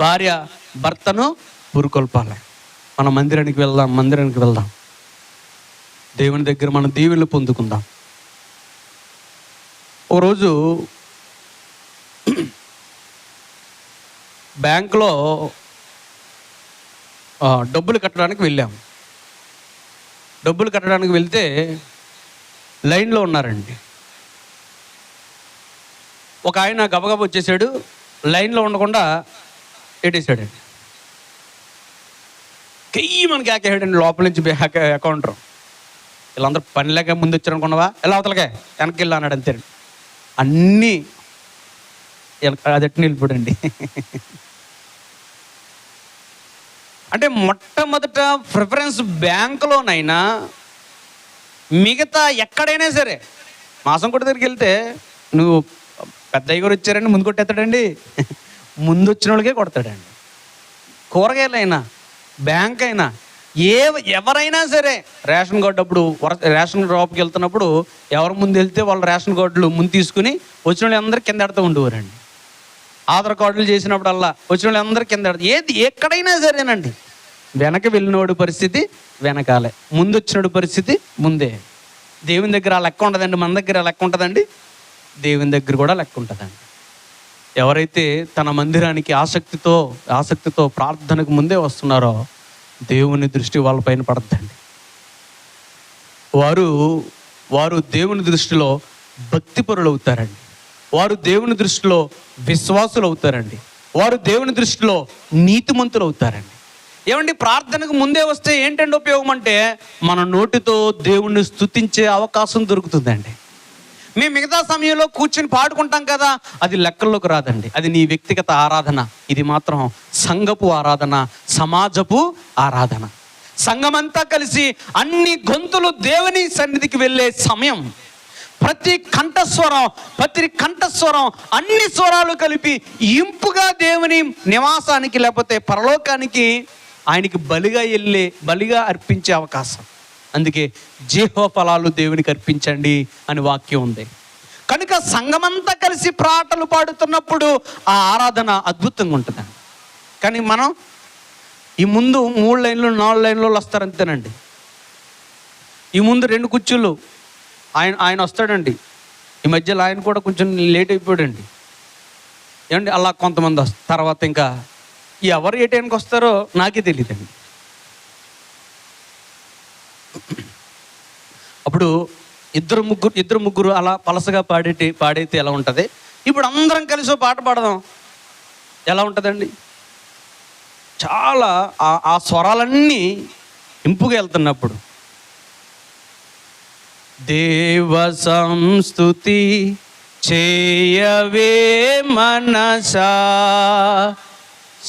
భార్య భర్తను పురుకొల్పాలి. మనం మందిరానికి వెళ్దాం, దేవుని దగ్గర మన దీవెనలు పొందుకుందాం. ఓ రోజు బ్యాంకులో డబ్బులు కట్టడానికి వెళ్ళాం. డబ్బులు కట్టడానికి వెళ్తే లైన్లో ఉన్నారండి. ఒక ఆయన గబగబ వచ్చేసాడు, లైన్లో ఉండకుండా ఎట్టేసాడండి. మనకి ఆకేసాడండి లోపల నుంచి అకౌంటర్. వీళ్ళందరూ పని లేక ముందు వచ్చారు అనుకున్నావా, ఎలా అవతలకే వెనక్కి వెళ్ళి అన్నాడు. అంతే, అన్నీ అది ఎట్టు నిలిపోడండి. అంటే మొట్టమొదట ప్రిఫరెన్స్ బ్యాంకులోనైనా మిగతా ఎక్కడైనా సరే మాసం కొట్టు దగ్గరికి వెళ్తే నువ్వు పెద్దయ్య గారు వచ్చారండి ముందు కొట్టేస్తాడండి, ముందు వచ్చిన వాళ్ళకే కొడతాడండి. కూరగాయలైనా బ్యాంక్ అయినా ఎవరైనా సరే, రేషన్ కార్డు అప్పుడు రేషన్ షాప్కి వెళ్తున్నప్పుడు ఎవరు ముందు వెళ్తే వాళ్ళు రేషన్ కార్డులు ముందు తీసుకుని వచ్చిన వాళ్ళు అందరూ కింద ఎడతా ఉండేవారండి. ఆధార్ కార్డులు చేసినప్పుడల్లా వచ్చిన వాళ్ళు అందరూ కింద ఎడతా. ఏది ఎక్కడైనా సరేనండి, వెనక వెళ్ళినోడు పరిస్థితి వెనకాలే, ముందు వచ్చినోడు పరిస్థితి ముందే. దేవుని దగ్గర ఆ లెక్క ఉండదండి, మన దగ్గర ఆ లెక్క ఉంటుందండి, దేవుని దగ్గర కూడా లెక్క ఉంటుందండి. ఎవరైతే తన మందిరానికి ఆసక్తితో ప్రార్థనకు ముందే వస్తున్నారో దేవుని దృష్టి వాళ్ళపైన పడద్దండి. వారు దేవుని దృష్టిలో భక్తిపరులు అవుతారండి, వారు దేవుని దృష్టిలో విశ్వాసులు అవుతారండి, వారు దేవుని దృష్టిలో నీతిమంతులు అవుతారండి. ఏమండి, ప్రార్థనకు ముందే వస్తే ఏంటంటే ఉపయోగం అంటే మన నోటితో దేవుణ్ణి స్తుతించే అవకాశం దొరుకుతుందండి. మేము మిగతా సమయంలో కూర్చుని పాడుకుంటాం కదా, అది లెక్కల్లోకి రాదండి. అది నీ వ్యక్తిగత ఆరాధన. ఇది మాత్రం సంఘపు ఆరాధన, సమాజపు ఆరాధన. సంఘమంతా కలిసి అన్ని గొంతులు దేవుని సన్నిధికి వెళ్ళే సమయం. ప్రతి కంఠస్వరం అన్ని స్వరాలు కలిపి ఇంపుగా దేవుని నివాసానికి లేకపోతే పరలోకానికి ఆయనకి బలిగా అర్పించే అవకాశం. అందుకే జీవ ఫలాలు దేవునికి అర్పించండి అని వాక్యం ఉంది. కనుక సంఘమంతా కలిసి పాటలు పాడుతున్నప్పుడు ఆ ఆరాధన అద్భుతంగా ఉంటుందండి. కానీ మనం ఈ ముందు 3 లైన్లు 4 లైన్లు వస్తారు అంతేనండి. ఈ ముందు 2 కుర్చీలు ఆయన వస్తాడండి. ఈ మధ్యలో ఆయన కూడా కొంచెం లేట్ అయిపోయాడండి. ఏమండి, అలా కొంతమంది వస్తారు. తర్వాత ఇంకా ఎవరు ఏ టైంకి వస్తారో నాకే తెలియదండి. అప్పుడు ఇద్దరు ముగ్గురు అలా పలసగా పాడైతే ఎలా ఉంటుంది? ఇప్పుడు అందరం కలిసి పాట పాడదాం, ఎలా ఉంటుందండి? చాలా ఆ స్వరాలన్నీ ఇంపుగా వెళ్తున్నప్పుడు దేవ సంస్తుతి చేయవే మనసా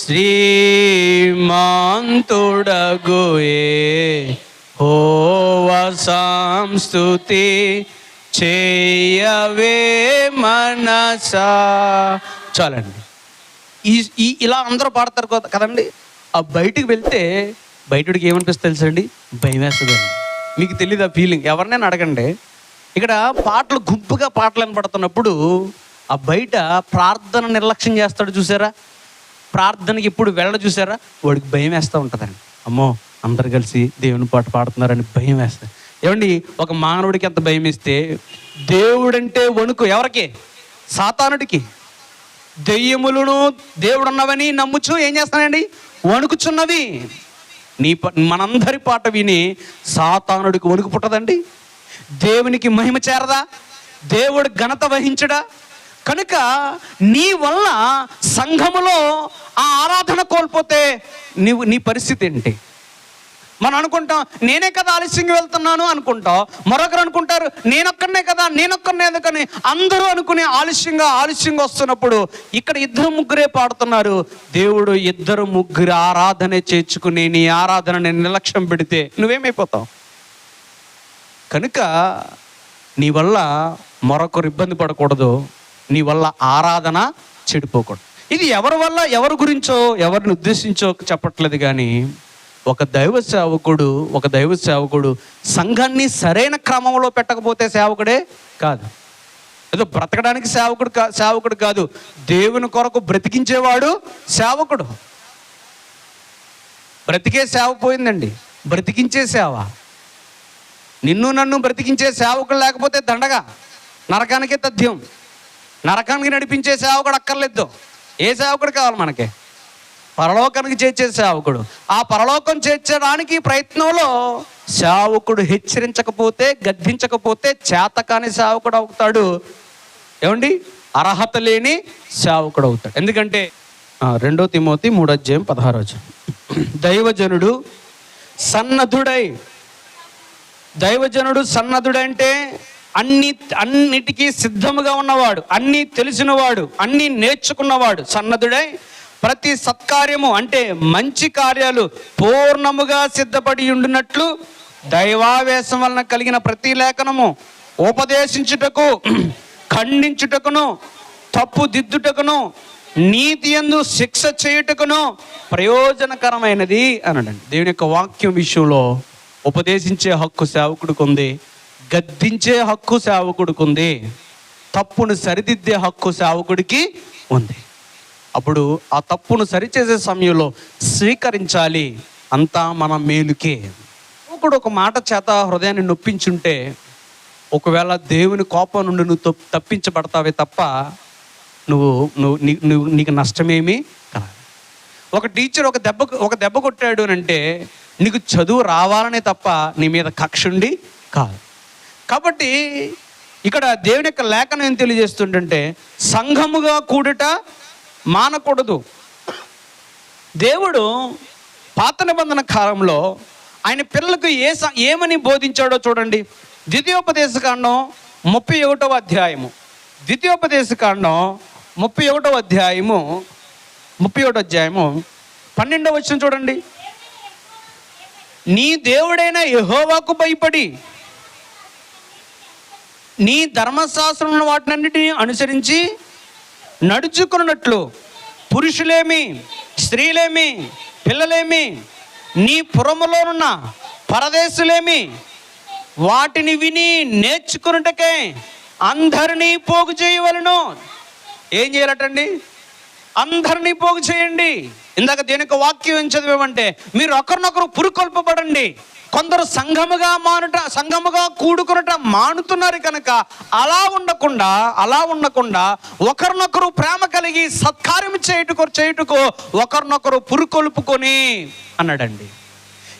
శ్రీమంతుడగుయే హోవ సంస్తుతి చేయవే మనసా. చాలండి. ఇలా అందరూ పాడతారు కదండి. ఆ బయటికి వెళ్తే బయటడికి ఏమనిపిస్తుంది తెలుసండి? భయం వేస్తుందండి. మీకు తెలియదు ఆ ఫీలింగ్? ఎవరినైనా అడగండి. ఇక్కడ గుంపుగా పాటలు వినపడుతున్నప్పుడు ఆ బయట ప్రార్థన నిర్లక్ష్యం చేస్తాడు చూసారా, ప్రార్థనకి ఎప్పుడు వెళ్ళ చూసారా, వాడికి భయం వేస్తూ ఉంటుందండి. అమ్మో, అందరు కలిసి దేవుని పాట పాడుతున్నారని భయం వేస్తుంది. ఏమండి, ఒక మానవుడికి ఎంత భయం వేస్తే దేవుడంటే వణుకు ఎవరికి? సాతానుడికి. దెయ్యములను దేవుడున్నవని నమ్ముచు ఏం చేస్తానండి? వణుకుచున్నవి. మనందరి పాట విని సాతానుడికి వణుకు పుట్టదండి? దేవునికి మహిమ చేరదా? దేవుడు ఘనత వహించడా? కనుక నీ వల్ల సంఘములో ఆ ఆరాధన కోల్పోతే నీ పరిస్థితి ఏంటి? మనం అనుకుంటాం నేనే కదా ఆలస్యంగా వెళ్తున్నాను అనుకుంటాం, మరొకరు అనుకుంటారు నేనొక్కనే కదా, నేనొక్కనే ఎందుకని అందరూ అనుకుని ఆలస్యంగా వస్తున్నప్పుడు ఇక్కడ ఇద్దరు ముగ్గురే పాడుతున్నారు. దేవుడు ఇద్దరు ముగ్గురు ఆరాధన చేర్చుకుని నీ ఆరాధనని నిర్లక్ష్యం పెడితే నువ్వేమైపోతావు? కనుక నీ వల్ల మరొకరు ఇబ్బంది పడకూడదు, నీ వల్ల ఆరాధన చెడిపోకూడదు. ఇది ఎవరి వల్ల, ఎవరి గురించో, ఎవరిని ఉద్దేశించో చెప్పట్లేదు. కానీ ఒక దైవ సేవకుడు సంఘాన్ని సరైన క్రమంలో పెట్టకపోతే సేవకుడే కాదు. ఏదో బ్రతకడానికి సేవకుడు కాదు, దేవుని కొరకు బ్రతికించేవాడు సేవకుడు. బ్రతికే సేవ పోయిందండి, బ్రతికించే సేవ. నిన్ను నన్ను బ్రతికించే సేవకుడు లేకపోతే దండగా, నరకానికే తథ్యం. నరకానికి నడిపించే సేవకుడు అక్కర్లేదు. ఏ సేవకుడు కావాలి మనకి? పరలోకానికి చేర్చే సేవకుడు. ఆ పరలోకం చేర్చడానికి ప్రయత్నంలో సేవకుడు హెచ్చరించకపోతే, గద్దించకపోతే చేతకాని సేవకుడు అవుతాడు. ఏమండి? అర్హత లేని సేవకుడు అవుతాడు. ఎందుకంటే 2 తిమోతి 3:16 దైవజనుడు సన్నద్ధుడంటే అన్నిటికీ సిద్ధముగా ఉన్నవాడు, అన్నీ తెలిసినవాడు, అన్నీ నేర్చుకున్నవాడు. సన్నద్ధుడై ప్రతి సత్కార్యము అంటే మంచి కార్యాలు పూర్ణముగా సిద్ధపడి ఉండునట్లు దైవావేశం వలన కలిగిన ప్రతి లేఖనము ఉపదేశించుటకు, ఖండించుటకును, తప్పు దిద్దుటకును, నీతి యందు శిక్ష చేయుటకును ప్రయోజనకరమైనది అన్నాడండి. దేవుని యొక్క వాక్యం విషయంలో ఉపదేశించే హక్కు సేవకుడికి ఉంది, గద్దించే హక్కు సేవకుడికి ఉంది, తప్పును సరిదిద్దే హక్కు సేవకుడికి ఉంది. అప్పుడు ఆ తప్పును సరిచేసే సమయంలో స్వీకరించాలి, అంతా మన మేలుకే. సేవకుడు ఒక మాట చేత హృదయాన్ని నొప్పించుంటే ఒకవేళ దేవుని కోపం నుండి నువ్వు తప్పించబడతావే తప్ప నీకు నష్టమేమీ కాదు. ఒక టీచర్ ఒక దెబ్బ కొట్టాడు అని అంటే నీకు చదువు రావాలనే తప్ప నీ మీద కక్షుండి కాదు. కాబట్టి ఇక్కడ దేవుని యొక్క లేఖనం ఏం తెలియజేస్తుంటే సంఘముగా కూడుట మానకూడదు. దేవుడు పాత నిబంధన కాలంలో ఆయన పిల్లలకు ఏమని బోధించాడో చూడండి. ద్వితీయోపదేశకాండం 31వ అధ్యాయము 12వ వచనం చూడండి. నీ దేవుడైన యెహోవాకు భయపడి నీ ధర్మశాస్త్రం వాటినన్నిటిని అనుసరించి నడుచుకున్నట్లు పురుషులేమి, స్త్రీలేమి, పిల్లలేమి, నీ పురములోనున్న పరదేశులేమి వాటిని విని నేర్చుకున్నటకే అందరినీ పోగు చేయవలను. ఏం చేయాలటండి? అందరినీ పోగు చేయండి. ఇందాక దేనికి వాక్యం ఏం చదివామంటే మీరు ఒకరినొకరు పురుకొల్పబడండి. కొందరు సంఘముగా కూడుకునట మానుతున్నారు కనుక అలా ఉండకుండా ఒకరినొకరు ప్రేమ కలిగి సత్కార్యం చేయుటకు ఒకరినొకరు పురుకొల్పుకొని అన్నాడండి.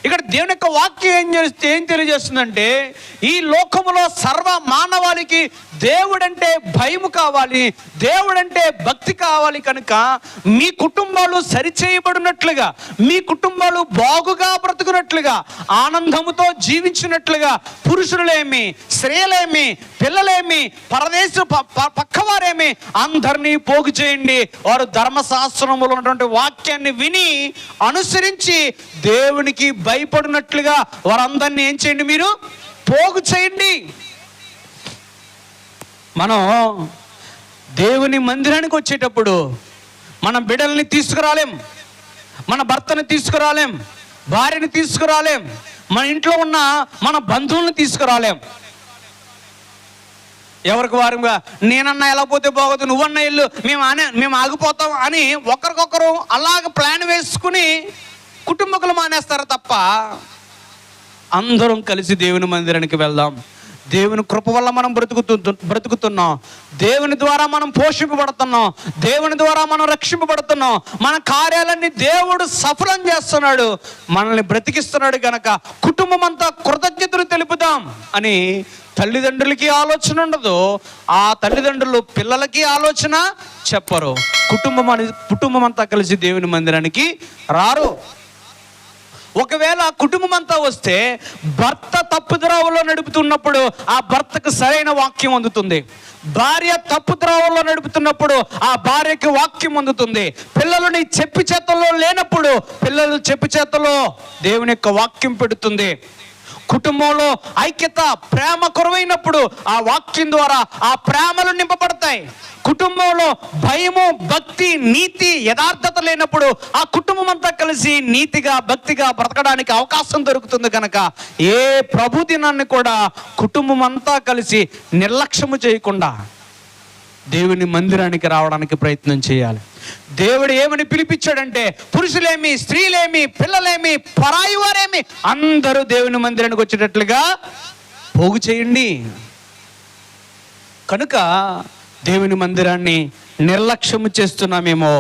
ఇక్కడ దేవుని యొక్క వాక్యం ఏం తెలియజేస్తుందంటే ఈ లోకములో సర్వ మానవాళికి దేవుడంటే భయము కావాలి, దేవుడంటే భక్తి కావాలి. కనుక మీ కుటుంబాలు సరిచేయబడినట్లుగా, మీ కుటుంబాలు బాగుగా బ్రతుకున్నట్లుగా, ఆనందముతో జీవించినట్లుగా పురుషులేమి, స్త్రీలేమి, పిల్లలేమి, పరదేశ పక్కవారేమి అందరినీ పోగు చేయండి. వారు ధర్మశాస్త్రములో ఉన్నటువంటి వాక్యాన్ని విని అనుసరించి దేవునికి భయపడినట్లుగా వారందరినీ ఏం చేయండి? మీరు పోగు చేయండి. మనం దేవుని మందిరానికి వచ్చేటప్పుడు మన బిడ్డల్ని తీసుకురాలేం, మన భర్తని తీసుకురాలేం, భార్యని తీసుకురాలేం, మన ఇంట్లో ఉన్న మన బంధువులను తీసుకురాలేం. ఎవరికి వారుగా నేనన్నా ఎలా పోతే బాగోదు, నువ్వన్నా ఇల్లు, మేము ఆగిపోతాం అని ఒకరికొకరు అలాగ ప్లాన్ వేసుకుని కుటుంబకులు మానేస్తారు తప్ప అందరం కలిసి దేవుని మందిరానికి వెళ్దాం. దేవుని కృప వల్ల మనం బ్రతుకుతున్నాం, దేవుని ద్వారా మనం పోషింపబడుతున్నాం, దేవుని ద్వారా మనం రక్షింపబడుతున్నాం, మన కార్యాలన్నీ దేవుడు సఫలం చేస్తున్నాడు, మనల్ని బ్రతికిస్తున్నాడు. గనక కుటుంబం అంతా కృతజ్ఞతలు తెలుపుదాం అని తల్లిదండ్రులకి ఆలోచన ఉండదు, ఆ తల్లిదండ్రులు పిల్లలకి ఆలోచన చెప్పరు. కుటుంబం అంతా కలిసి దేవుని మందిరానికి రారు. ఒకవేళ కుటుంబం అంతా వస్తే భర్త తప్పుద్రోవలో నడుపుతున్నప్పుడు ఆ భర్తకు సరైన వాక్యం అందుతుంది. భార్య తప్పుద్రోవలో నడుపుతున్నప్పుడు ఆ భార్యకి వాక్యం అందుతుంది. పిల్లలు నీ చెప్పు చేతల్లో లేనప్పుడు పిల్లలు చెప్పు చేతల్లో దేవుని యొక్క వాక్యం పెడుతుంది. కుటుంబంలో ఐక్యత, ప్రేమ కొరవైనప్పుడు ఆ వాక్యం ద్వారా ఆ ప్రేమలు నింపబడతాయి. కుటుంబంలో భయము, భక్తి, నీతి, యథార్థత లేనప్పుడు ఆ కుటుంబం అంతా కలిసి నీతిగా, భక్తిగా బ్రతకడానికి అవకాశం దొరుకుతుంది. కనుక ఏ ప్రభు దినాన్ని కూడా కుటుంబం అంతా కలిసి నిర్లక్ష్యము చేయకుండా దేవుని మందిరానికి రావడానికి ప్రయత్నం చేయాలి. దేవుడు ఏమని పిలిపించాడంటే పురుషులేమి, స్త్రీలేమి, పిల్లలేమి, పరాయి వారేమి అందరూ దేవుని మందిరానికి వచ్చేటట్లుగా పోగు చేయండి. కనుక దేవుని మందిరాన్ని నిర్లక్ష్యము చేస్తున్నామేమో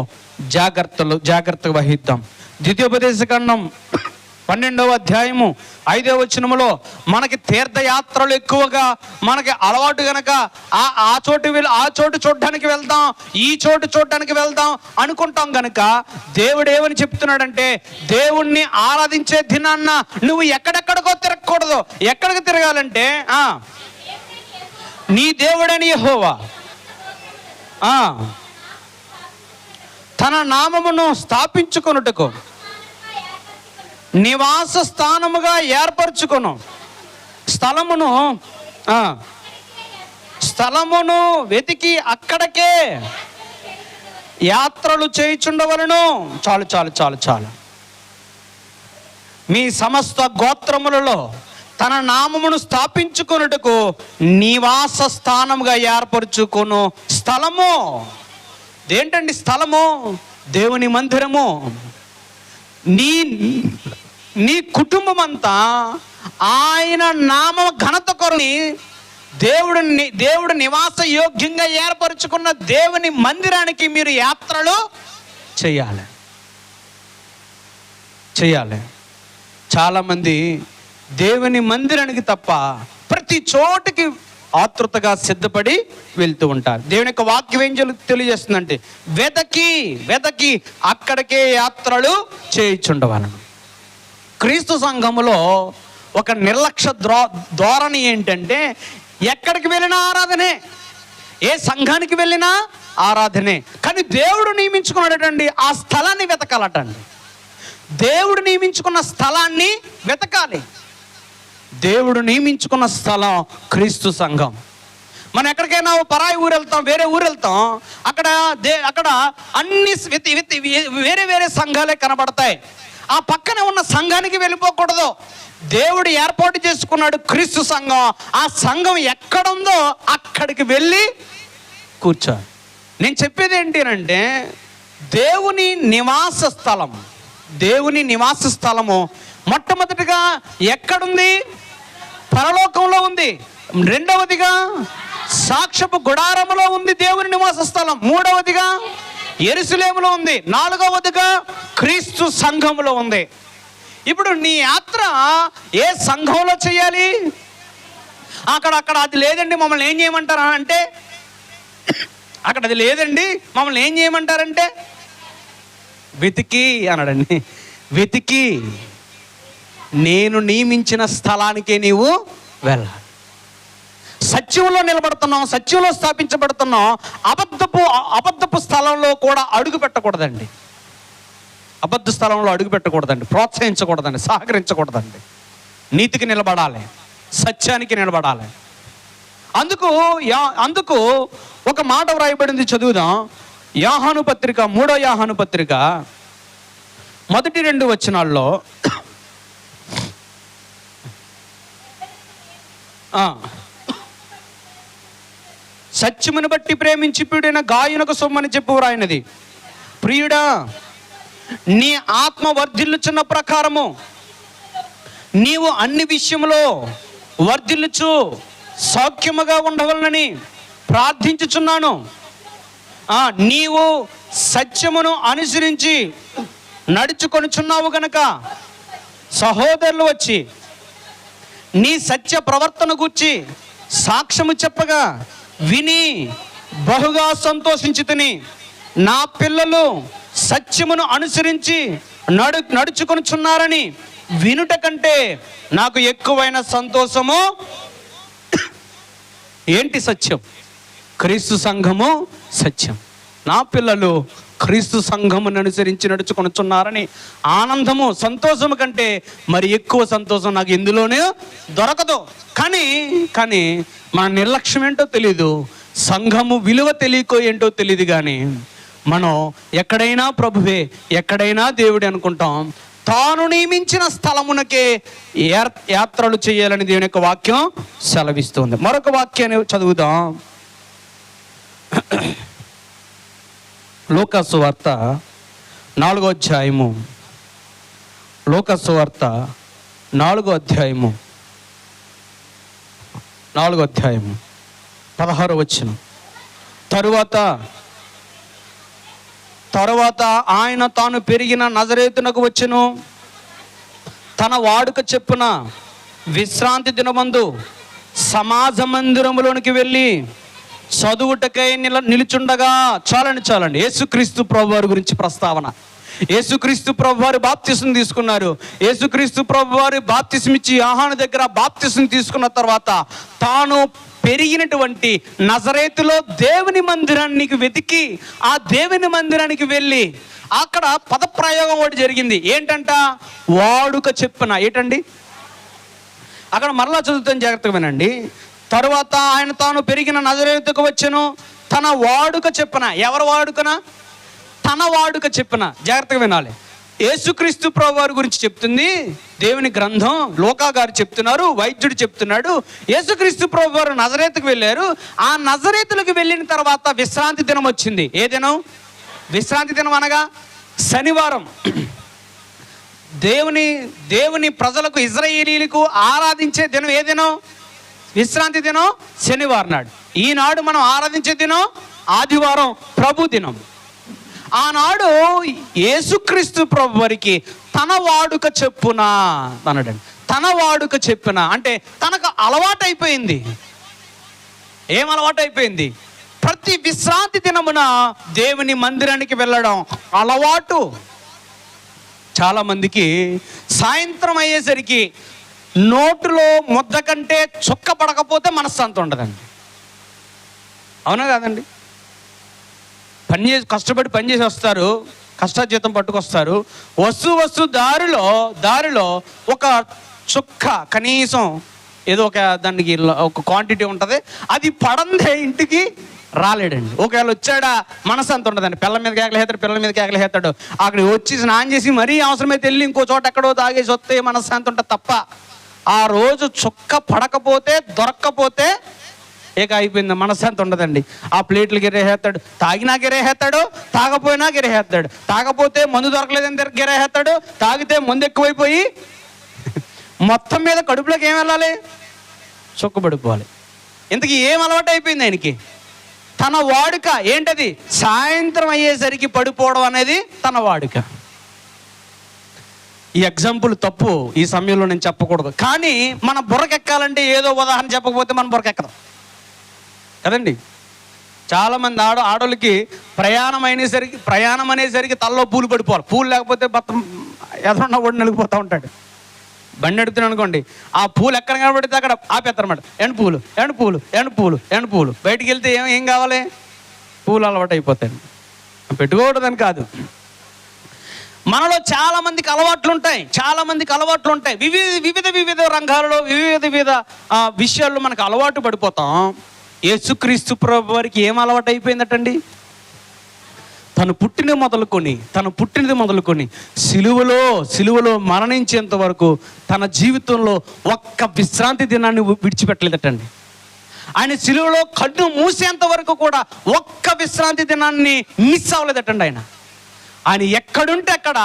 జాగ్రత్తగా వహిద్దాం. ద్వితీయోపదేశకాండం 12వ అధ్యాయము 5వ వచనములో మనకి తీర్థయాత్రలు ఎక్కువగా మనకి అలవాటు గనక ఆ చోటు చూడడానికి వెళ్దాం, ఈ చోటు చూడడానికి వెళ్దాం అనుకుంటాం. గనక దేవుడు ఏమని చెప్తున్నాడంటే దేవుణ్ణి ఆరాధించే దినాన్న నువ్వు ఎక్కడెక్కడికో తిరగకూడదు. ఎక్కడికి తిరగాలంటే నీ దేవుడని యెహోవా తన నామమును స్థాపించుకొనుటకు నివాస స్థానముగా ఏర్పరచుకొను స్థలమును వెతికి అక్కడికే యాత్రలు చేయుచుండవలను. చాలు చాలు చాలు చాలు. మీ సమస్త గోత్రములలో తన నామమును స్థాపించుకొనుటకు నివాస స్థానముగా ఏర్పరచుకొను స్థలము. ఏంటండి స్థలము? దేవుని మందిరము. నీ కుటుంబం అంతా ఆయన నామ ఘనత కొరని దేవుడు నివాస యోగ్యంగా ఏర్పరచుకున్న దేవుని మందిరానికి మీరు యాత్రలు చేయాలి. చాలామంది దేవుని మందిరానికి తప్ప ప్రతి చోటుకి ఆతృతగా సిద్ధపడి వెళ్తూ ఉంటారు. దేవుని యొక్క వాక్యం ఏం తెలియజేస్తుందంటే వెదకి అక్కడికే యాత్రలు చేయుచుండవలను. క్రీస్తు సంఘములో ఒక నిర్లక్ష్య ధోరణి ఏంటంటే ఎక్కడికి వెళ్ళినా ఆరాధనే, ఏ సంఘానికి వెళ్ళినా ఆరాధనే. కానీ దేవుడు నియమించుకున్నాడటండి ఆ స్థలాన్ని వెతకాలటండి. దేవుడు నియమించుకున్న స్థలాన్ని వెతకాలి. దేవుడు నియమించుకున్న స్థలం క్రీస్తు సంఘం. మనం ఎక్కడికైనా పరాయి ఊరు వెళ్తాం, వేరే ఊరు వెళ్తాం, అక్కడ అన్ని వేరే వేరే సంఘాలే కనబడతాయి. ఆ పక్కన ఉన్న సంఘానికి వెళ్ళిపోకూడదు. దేవుడు ఏర్పాటు చేసుకున్నాడు క్రీస్తు సంఘం. ఆ సంఘం ఎక్కడుందో అక్కడికి వెళ్ళి కూర్చోాలి. నేను చెప్పేది ఏంటి అంటే దేవుని నివాస స్థలము మొట్టమొదటిగా ఎక్కడుంది? పరలోకంలో ఉంది. రెండవదిగా సాక్ష్యపు గుడారములో ఉంది దేవుని నివాస స్థలం. మూడవదిగా యెరూషలేములో ఉంది. నాలుగవదిగా క్రీస్తు సంఘములో ఉంది. ఇప్పుడు నీ యాత్ర ఏ సంఘంలో చేయాలి? అక్కడ అది లేదండి మమ్మల్ని ఏం చేయమంటారా అంటే అక్కడ అది లేదండి మమ్మల్ని ఏం చేయమంటారంటే వెతికి అన్నాడండి. వెతికి నేను నియమించిన స్థలానికే నీవు వెళ్ళాలి. సత్యంలో నిలబడుతున్నాం, సత్యంలో స్థాపించబడుతున్నాం. అబద్ధపు స్థలంలో కూడా అడుగు పెట్టకూడదండి. అబద్ధ స్థలంలో అడుగు పెట్టకూడదండి, ప్రోత్సహించకూడదండి, సహకరించకూడదండి. నీతికి నిలబడాలి, సత్యానికి నిలబడాలి. అందుకు ఒక మాట వ్రాయబడింది, చదువుదాం. యోహాను పత్రిక 3వ యోహాను పత్రిక 1-2 వచనాల్లో సత్యమును బట్టి ప్రేమించి ప్రియుడైన గాయునకు సొమ్మని చెప్పు వ్రాయినది. ప్రియుడా, నీ ఆత్మ వర్ధిల్లుచున్న ప్రకారము నీవు అన్ని విషయములో వర్ధిల్లుచు సౌఖ్యముగా ఉండవలనని ప్రార్థించుచున్నాను. నీవు సత్యమును అనుసరించి నడుచుకొనుచున్నావు గనక సహోదరులు వచ్చి నీ సత్య ప్రవర్తన గూర్చి సాక్ష్యము చెప్పగా విని బహుగా సంతోషించితిని. నా పిల్లలు సత్యమును అనుసరించి నడుచుకొనుచున్నారని వినుట కంటే నాకు ఎక్కువైన సంతోషము ఏంటి? సత్యం. క్రీస్తు సంఘము సత్యం. నా పిల్లలు క్రీస్తు సంఘమును అనుసరించి నడుచుకొనుచున్నారని ఆనందము, సంతోషము కంటే మరి ఎక్కువ సంతోషం నాకు ఎందులోనే దొరకదు. కానీ మన నిర్లక్ష్యం ఏంటో తెలీదు, సంఘము విలువ తెలియకో ఏంటో తెలియదు. కానీ మనం ఎక్కడైనా ప్రభువే, ఎక్కడైనా దేవుడే అనుకుంటాం. తాను నియమించిన స్థలమునకే యాత్రలు చేయాలని దేవుని యొక్క వాక్యం సెలవిస్తుంది. మరొక వాక్యాన్ని చదువుదాం. లూకాసు వార్త 4వ అధ్యాయము. లూకాసు వార్త 4వ అధ్యాయము 16వ వచనం. తరువాత ఆయన తాను పెరిగిన నజరేతునకు వచ్చెను. తన వాడుక చెప్పున విశ్రాంతి దినమందు సమాజ మందిరములోనికి వెళ్ళి చదువుటకై నిలుచుండగా. చాలండి. యేసుక్రీస్తు ప్రభువారి గురించి ప్రస్తావన. యేసుక్రీస్తు ప్రభువారు బాప్తిసం తీసుకున్నారు. యేసుక్రీస్తు ప్రభువారు బాప్తిసం ఇచ్చి యోహాను దగ్గర బాప్తిసం తీసుకున్న తర్వాత తాను పెరిగినటువంటి నజరేతులో దేవుని మందిరానికి వెతికి ఆ దేవుని మందిరానికి వెళ్ళి అక్కడ పదప్రయోగం ఒకటి జరిగింది. ఏంటంట? వాడుక చెప్పున. ఏంటండి? అక్కడ మరలా చదువుతాను, జాగ్రత్తగా వినండి. తరువాత ఆయన తాను పెరిగిన నజరేతుకు వచ్చెను. తన వాడుక చెప్పున. ఎవరు వాడుకన? తన వాడుక చెప్పున. జాగ్రత్తగా వినాలి. యేసుక్రీస్తు ప్రభువారి గురించి చెప్తుంది దేవుని గ్రంథం. లూకా గారు చెప్తున్నారు, వైద్యుడు చెప్తున్నాడు. యేసుక్రీస్తు ప్రభువారు నజరేతుకు వెళ్ళారు. ఆ నజరేతులకు వెళ్ళిన తర్వాత విశ్రాంతి దినం వచ్చింది. ఏ దినం? విశ్రాంతి దినం అనగా శనివారం. దేవుని ప్రజలకు, ఇజ్రాయేలీలకు ఆరాధించే దినం ఏ దినం? విశ్రాంతి దినం శనివారం నాడు. ఈనాడు మనం ఆరాధించే దినం ఆదివారం, ప్రభు దినం. ఆనాడు యేసుక్రీస్తు ప్రభువారికి తన వాడుక చెప్పున అన్నాడండి. తన వాడుక చెప్పున అంటే తనకు అలవాటైపోయింది. ఏం అలవాటైపోయింది? ప్రతి విశ్రాంతి దినమున దేవుని మందిరానికి వెళ్ళడం అలవాటు. చాలామందికి సాయంత్రం అయ్యేసరికి నోటులో ముద్ద కంటే చుక్క పడకపోతే మనశ్శాంతి ఉండదండి. అవునా కాదండి? కష్టపడి పనిచేసి వస్తారు, కష్టాజీతం పట్టుకొస్తారు. వస్తూ దారిలో ఒక చుక్క కనీసం ఏదో దానికి ఒక క్వాంటిటీ ఉంటుంది, అది పడందే ఇంటికి రాలేడండి. ఒకవేళ వచ్చాడా మనశ్శాంతి ఉండదండి. పిల్లల మీద కేకలేస్తాడు. అక్కడికి వచ్చి స్నానం చేసి మరీ అవసరమైతే వెళ్ళి ఇంకో చోట ఎక్కడో తాగేసి వస్తే మనశ్శాంతి ఉంటుంది తప్ప ఆ రోజు చుక్క పడకపోతే, దొరక్కపోతే ఏక అయిపోయింది, మనశ్శాంతి ఉండదండి. ఆ ప్లేట్లు గిరేసేస్తాడు. తాగినా గిరేసేస్తాడు, తాగపోయినా గిరేసేస్తాడు. తాగపోతే మందు దొరకలేదని గిరేసేస్తాడు. తాగితే మందు ఎక్కువైపోయి మొత్తం మీద కడుపులోకి ఏం వెళ్ళాలి? చుక్కబడిపోవాలి. ఇంతకీ ఏం అలవాటు అయిపోయింది ఆయనకి? తన వాడుక. ఏంటది? సాయంత్రం అయ్యేసరికి పడిపోవడం అనేది తన వాడుక. ఈ ఎగ్జాంపుల్ తప్పు, ఈ సమయంలో నేను చెప్పకూడదు. కానీ మన బుర్రకెక్కాలంటే ఏదో ఉదాహరణ చెప్పకపోతే మన బుర్రకెక్కదు కదండి. చాలామంది ఆడోళ్ళకి ప్రయాణం అనేసరికి తల్లో పూలు పడిపోవాలి. పూలు లేకపోతే బత్తం ఎదురున్న ఓడి నలిగిపోతూ ఉంటాడు. బండి ఎడుతున్నాను అనుకోండి, ఆ పూలు ఎక్కడ కనబడితే అక్కడ ఆపేస్తారన్నమాట. ఎండు పూలు. బయటికి వెళ్తే ఏం కావాలి? పూలు అలవాటు అయిపోతాయి. పెట్టుకోకూడదని కాదు. మనలో చాలా మందికి అలవాట్లు ఉంటాయి. వివిధ రంగాలలో వివిధ విషయాల్లో మనకు అలవాటు పడిపోతాం. యేసుక్రీస్తు ప్రభు వారికి ఏం అలవాటు అయిపోయిందటండి? తను పుట్టినది మొదలుకొని సిలువలో మరణించేంత వరకు తన జీవితంలో ఒక్క విశ్రాంతి దినాన్ని విడిచిపెట్టలేదటండి. ఆయన సిలువలో కన్ను మూసేంత వరకు కూడా ఒక్క విశ్రాంతి దినాన్ని మిస్ అవ్వలేదటండి. ఆయన ఎక్కడుంటే అక్కడ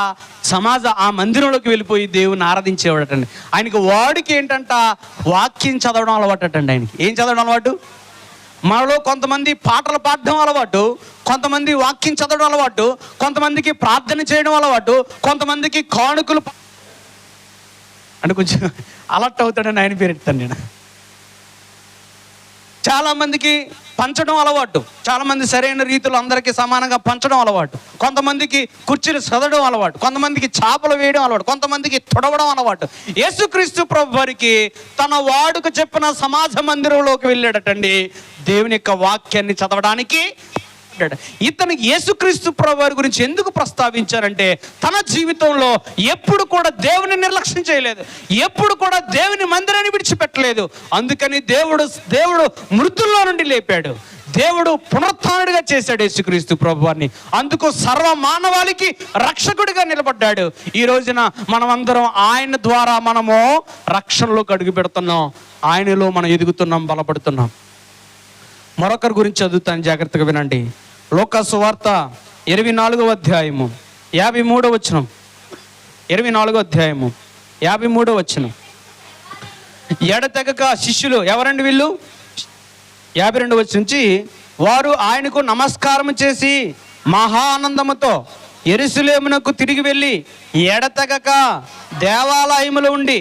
ఆ మందిరంలోకి వెళ్ళిపోయి దేవుని ఆరాధించేవాడటండి. ఆయనకి వాడికి ఏంటంట? వాక్యం చదవడం అలవాటండి. ఆయనకి ఏం చదవడం అలవాటు? మనలో కొంతమంది పాటలు పాడడం అలవాటు, కొంతమంది వాక్యం చదవడం అలవాటు, కొంతమందికి ప్రార్థన చేయడం అలవాటు, కొంతమందికి కానుకలు అంటే కొంచెం అలర్ట్ అవుతాడని ఆయన పేరు ఎత్తాను నేను. చాలామందికి పంచడం అలవాటు. చాలా మంది సరైన రీతిలో అందరికీ సమానంగా పంచడం అలవాటు. కొంతమందికి కుర్చీలు సదడం అలవాటు, కొంతమందికి చాపలు వేయడం అలవాటు, కొంతమందికి తొడవడం అలవాటు. యేసుక్రీస్తు ప్రభు వారికి తన వాడుక చెప్పిన సమాజ మందిరంలోకి వెళ్ళాడటండి దేవుని యొక్క వాక్యాన్ని చదవడానికి. ఇతను యేసుక్రీస్తు ప్రభు వారి గురించి ఎందుకు ప్రస్తావించారంటే, తన జీవితంలో ఎప్పుడు కూడా దేవుని నిర్లక్ష్యం చేయలేదు, ఎప్పుడు కూడా దేవుని మందిరాన్ని విడిచిపెట్టలేదు. అందుకని దేవుడు మృతుల్లో నుండి లేపాడు, దేవుడు పునరుత్థానుడిగా చేశాడు యేసుక్రీస్తు ప్రభువారిని. అందుకు సర్వ మానవాళికి రక్షకుడిగా నిలబడ్డాడు. ఈ రోజున మనమందరం ఆయన ద్వారా మనము రక్షణలోకి అడుగు పెడుతున్నాం, ఆయనలో మనం ఎదుగుతున్నాం, బలపడుతున్నాం. మరొకరి గురించి చదువుతాను, జాగ్రత్తగా వినండి. లూకా సువార్త 24వ అధ్యాయము 53వ వచనం. 24వ అధ్యాయము 53వ వచనం. ఎడతెగక శిష్యులు, ఎవరండి వీళ్ళు? 52వ వచనం నుంచి, వారు ఆయనకు నమస్కారం చేసి మహా ఆనందముతో యెరూషలేమునకు తిరిగి వెళ్ళి ఎడతెగక దేవాలయములో ఉండి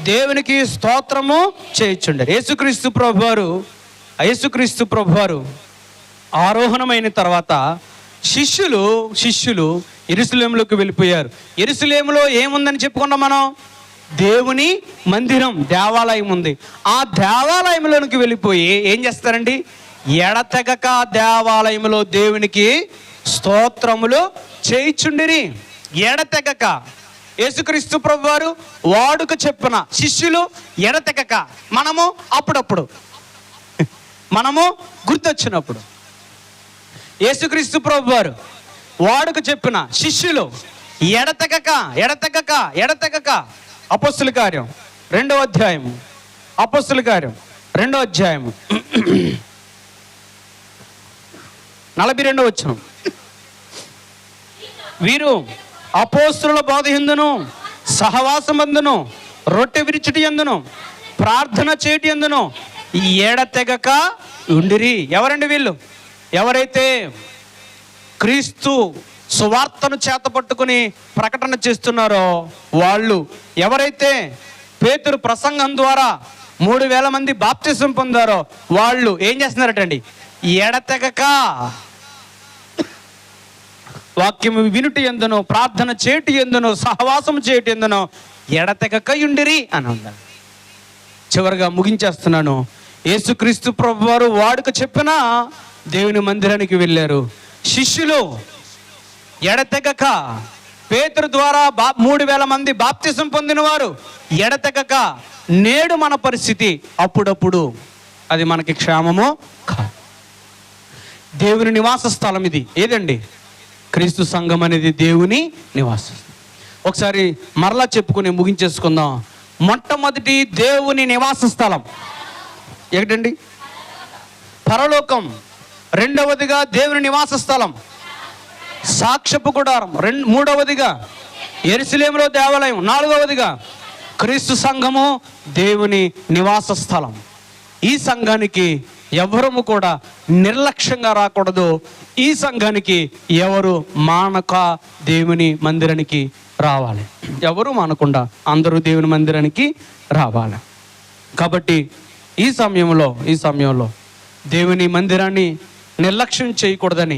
దేవునికి స్తోత్రము చేయుచుండారు. యేసుక్రీస్తు ప్రభువారు ఆరోహణమైన తర్వాత శిష్యులు యెరూషలేములోకి వెళ్ళిపోయారు. యెరూషలేములో ఏముందని చెప్పుకున్నాం మనం? దేవుని మందిరం, దేవాలయం ఉంది. ఆ దేవాలయంలోనికి వెళ్ళిపోయి ఏం చేస్తారండి? ఎడతెగక దేవాలయంలో దేవునికి స్తోత్రములు చేయుచుండిరి. ఎడతెగక యేసుక్రీస్తు ప్రభువారు వాడుక చెప్పిన, శిష్యులు ఎడతెగక, మనము అప్పుడప్పుడు, మనము గుర్తొచ్చినప్పుడు. యేసుక్రీస్తు ప్రభువారు వాడుక చెప్పిన, శిష్యులు ఎడతెగక. అపోస్తుల కార్యం 2వ అధ్యాయము, అపోస్తుల కార్యం 2వ అధ్యాయము 42వ వచనం. వీరు అపోస్తుల బోధ యందును సహవాసమందును రొట్టె విరిచుటి యందును ప్రార్థన చేటి యందును ఎడతెగక ఉండిరి. ఎవరండి వీళ్ళు? ఎవరైతే క్రీస్తు సువార్తను చేతపట్టుకుని ప్రకటన చేస్తున్నారో వాళ్ళు, ఎవరైతే పేతురు ప్రసంగం ద్వారా 3000 మంది బాప్తిసం పొందారో వాళ్ళు ఏం చేస్తున్నారటండి? ఎడతెగక వాక్యము వినుటి యందును ప్రార్థన చేటి యందును సహవాసము చేటి యందును ఎడతెగక ఉండిరి అని ఉండాలి. చివరిగా ముగించేస్తున్నాను. యేసుక్రీస్తు ప్రభువారు వాడుక చెప్పిన దేవుని మందిరానికి వెళ్ళారు. శిష్యులు ఎడతెగక, పేతురు ద్వారా 3000 మంది బాప్తిసం పొందిన వారు ఎడతెగక. నేడు మన పరిస్థితి అప్పుడప్పుడు అది మనకి క్షేమమో కాదు. దేవుని నివాస స్థలం ఇది. ఏదండి? క్రీస్తు సంఘం అనేది దేవుని నివాస. ఒకసారి మరలా చెప్పుకుని ముగించేసుకుందాం. మొట్టమొదటి దేవుని నివాస స్థలం ఏంటండి? పరలోకం. రెండవదిగా దేవుని నివాస స్థలం సాక్ష్యపు గుడారం. మూడవదిగా యెరూషలేములో దేవాలయం. నాలుగవదిగా క్రీస్తు సంఘము దేవుని నివాస స్థలం. ఈ సంఘానికి ఎవరము కూడా నిర్లక్ష్యంగా రాకూడదు. ఈ సంఘానికి ఎవరు మానక దేవుని మందిరానికి రావాలి. ఎవరు మానకుండా అందరూ దేవుని మందిరానికి రావాలి. కాబట్టి ఈ సమయంలో దేవుని మందిరాన్ని నిర్లక్ష్యం చేయకూడదని,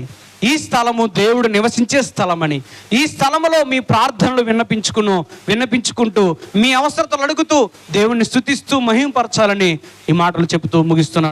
ఈ స్థలము దేవుడు నివసించే స్థలమని, ఈ స్థలములో మీ ప్రార్థనలు విన్నపించుకుంటూ మీ అవసరతలు అడుగుతూ దేవుణ్ణి స్తుతిస్తూ మహిమపరచాలని ఈ మాటలు చెబుతూ ముగిస్తున్నాను.